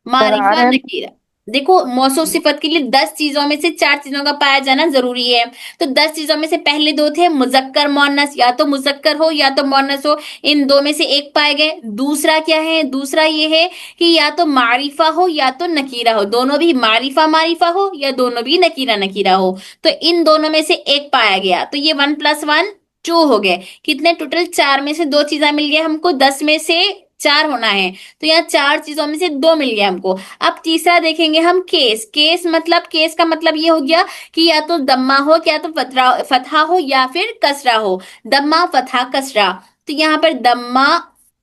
معرفہ نکیرہ. دیکھو موصوف صفت کے لیے 10 چیزوں میں سے 4 چیزوں کا پایا جانا ضروری ہے. تو 10 چیزوں میں سے پہلے 2 تھے مذکر مؤنث، یا تو مذکر ہو یا تو مؤنث ہو، ان 2 میں سے ایک پائے گئے. دوسرا کیا ہے، دوسرا یہ ہے کہ یا تو معرفہ ہو یا تو نکیرہ ہو، دونوں بھی معرفہ معرفہ ہو یا دونوں بھی نکیرہ نکیرہ ہو. تو ان دونوں میں سے ایک پایا گیا تو یہ 1 + 1 2 ہو گئے. کتنے ٹوٹل، 4 میں سے 2 چیزیں مل گئی ہم کو، 10 میں سے 4 ہونا ہے تو یہاں 4 چیزوں میں سے 2 مل گیا ہم کو. اب تیسرا دیکھیں گے ہم کیس. کیس کا مطلب یہ ہو گیا کہ یا تو دمہ ہو یا تو فتحہ ہو یا پھر کسرہ ہو. دمہ فتحہ کسرہ. تو یہاں پر دمہ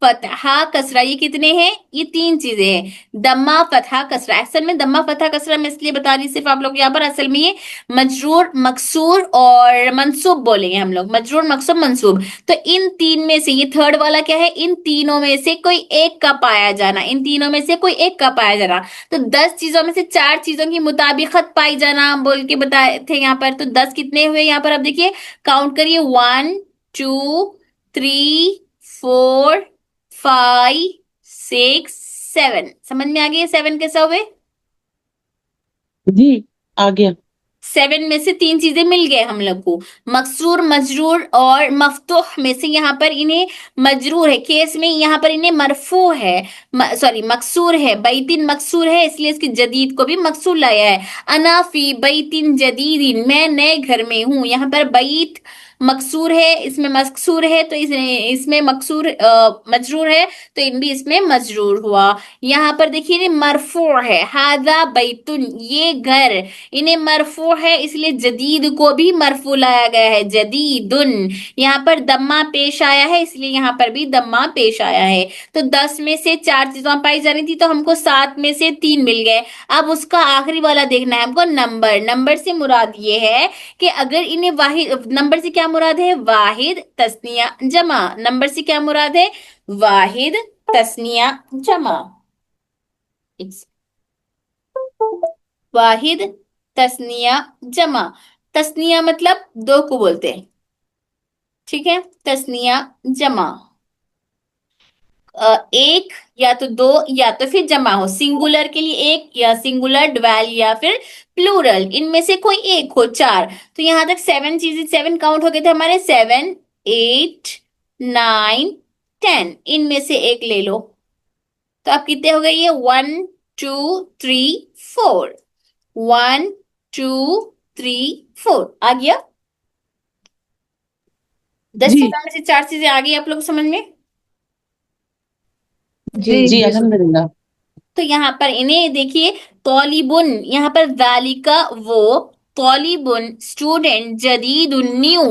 फतहा कसरा, ये कितने हैं? ये तीन चीजें हैं, दम्मा फतहा कसरा। असल में दम्मा फतहा कसरा मैं इसलिए बता रही सिर्फ आप लोग यहाँ पर, असल में ये मजरूर मकसूर और मंसूब बोलेंगे हम लोग, मजरूर मकसूब मंसूब। तो इन तीन में से ये थर्ड वाला क्या है? इन तीनों में से कोई एक का पाया जाना, इन तीनों में से कोई एक का पाया जाना। तो 10 चीजों में से 4 चीजों की मुताबिकत पाई जाना बोल के बताए थे यहाँ पर। तो 10 कितने हुए यहाँ पर? अब देखिए काउंट करिए, 1 2 3 4 5 6 7। समझ में आ गई? 7 कैसा हुए? जी आ गया। 7 में से 3 चीजें मिल गए हम लोग को, मकसूर मजरूर और मफतूह में से यहाँ पर इन्हें मजरूर है, केस में यहाँ पर इन्हें मरफू है, सॉरी मकसूर है, बैतिन मकसूर है इसलिए इसकी जदीद को भी मकसूर लाया है। अना फी बैतिन जदीदिन, मैं नए घर में हूँ। यहाँ पर बैत मकसूर है, इसमें मकसूर है, तो इसमें मकसूर मजरूर है, तो इन भी इसमें मजरूर हुआ। यहाँ पर देखिए मरफू है, हादा बैतुन, ये घर, इन्हें मरफू है इसलिए जदीद को भी मरफू लाया गया है, जदीदुन। यहाँ पर दम्मा पेश आया है इसलिए यहाँ पर भी दम्मा पेश आया है। तो 10 में से 4 चीजें पाई जानी थी, तो हमको 7 में से 3 मिल गए। अब उसका आखिरी वाला देखना है हमको, नंबर। नंबर से मुराद ये है कि अगर इन्हें वाहिद, नंबर से क्या मुराद है? वाहिद तस्निया जमा। नंबर से क्या मुराद है? वाहिद तस्निया जमा। वाहिद तस्निया जमा। तस्निया मतलब 2 को बोलते हैं, ठीक है? तस्निया जमा एक या तो 2 या तो फिर जमा हो, सिंगुलर के लिए एक या सिंगुलर ड्वेल या फिर प्लूरल, इनमें से कोई एक हो। 4, तो यहां तक 7 चीजें, 7 काउंट हो गए थे हमारे, 7 8 9 10, इनमें से एक ले लो। तो अब कितने हो गए ये? 1 2 3 4, 1 2 3 4 आ गया। 10 जी चीजों में से 4 चीजें आ गई आप लोग समझ में? जी जी अल्हम्दुलिल्लाह। तो यहाँ पर इन्हें देखिए, तौलिबुन, यहाँ पर जालिका वो, तौलिबुन स्टूडेंट, जदीदुन न्यू,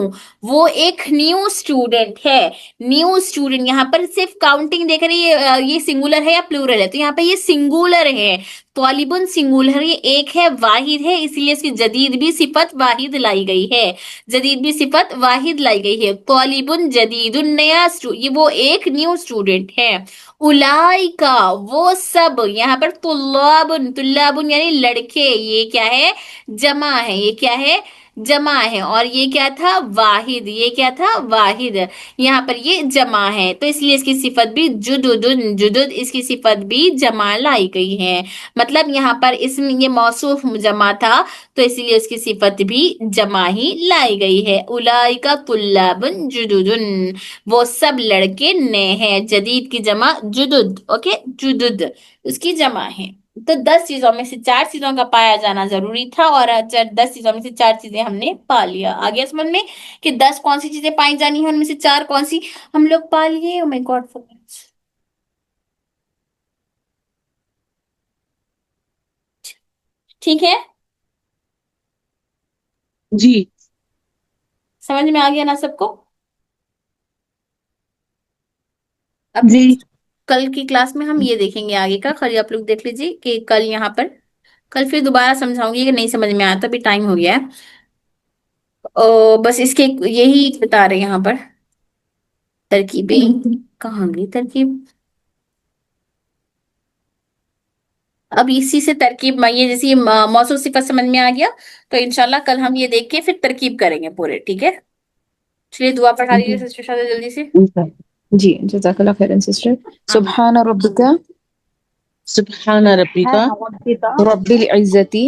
वो एक न्यू स्टूडेंट है। न्यू स्टूडेंट, यहाँ पर सिर्फ काउंटिंग देख रही है, ये सिंगुलर है या प्लूरल है? तो यहाँ पर ये सिंगुलर है, तौलिबुन सिंगुलर, ये एक है, वाहिद है, इसलिए इसकी जदीद भी सिफत वाहिद लाई गई है, जदीद भी सिफत वाहिद लाई गई है। तौलिबुन जदीदुन नया ये वो एक न्यू स्टूडेंट है। उलाइका वो सब, यहाँ पर तुल्लाबुन, तुल्लाबुन यानी लड़के, ये क्या है? जमा है, ये क्या है? जमा है। और ये क्या था? वाहिद, ये क्या था? वाहिद। यहाँ पर ये जमा है, तो इसलिए इसकी सिफत भी जुदुदुन, जुदुद इसकी सिफत भी जमा लाई गई है। मतलब यहाँ पर इसमें ये मौसूफ जमा था, तो इसलिए उसकी सिफत भी जमा ही लाई गई है। उलाइका तुल्लाबुन जुदुदुन, वो सब लड़के नए हैं। जदीद की जमा जुदुद, ओके, जुदुद उसकी जमा है। तो 10 चीजों में से 4 चीजों का पाया जाना जरूरी था, और 10 चीजों में से 4 चीजें हमने पा लिया। आ गया समझ में कि 10 कौन सी चीजें पाई जानी है, उनमें से 4 कौन सी हम लोग पा लिए? ओ माय गॉड, ठीक है, जी समझ में आ गया ना सबको? अब जी नेक्स्ट कल की क्लास में हम ये देखेंगे आगे का। खाली आप लोग देख लीजिए कि कल यहाँ पर, कल फिर दोबारा समझाऊंगी कि नहीं समझ में आया तो अभी टाइम हो गया है। बस इसके यही बता रहे हैं यहाँ पर तरकीबें। कहाँ गई तरकीब? अब इसी से तरकीब ये जैसे मौसूल सिफत समझ में आ गया, तो इंशाल्लाह कल हम ये देख के फिर तरकीब करेंगे पूरे, ठीक है? चलिए दुआ पढ़ा लीजिए सिस्टर शादी जल्दी से। जी जज़ाकल्लाह खैरन सिस्टर। सुब्हान रब्बिका सुब्हान रब्बिका रब्बिल इज्जति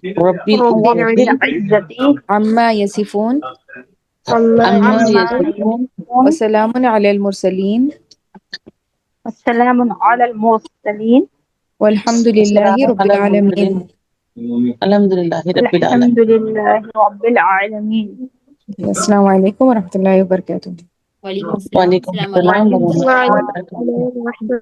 रब्बिल इज्जति अम्मा यसिफून अम्मा यसिफून वसलामुन अलल मुरसलीन वल्हम्दुलिल्लाहि रब्बिल आलमीन। अल्हम्दुलिल्लाहि रब्बिल आलमीन। अस्सलामु अलैकुम व रहमतुल्लाहि व बरकातुहू। वालेकुम वालेकुम अस्सलाम अस्सलाम व वरहमतुल्लाहि रहमतुल्लाहि व बरकातुहू।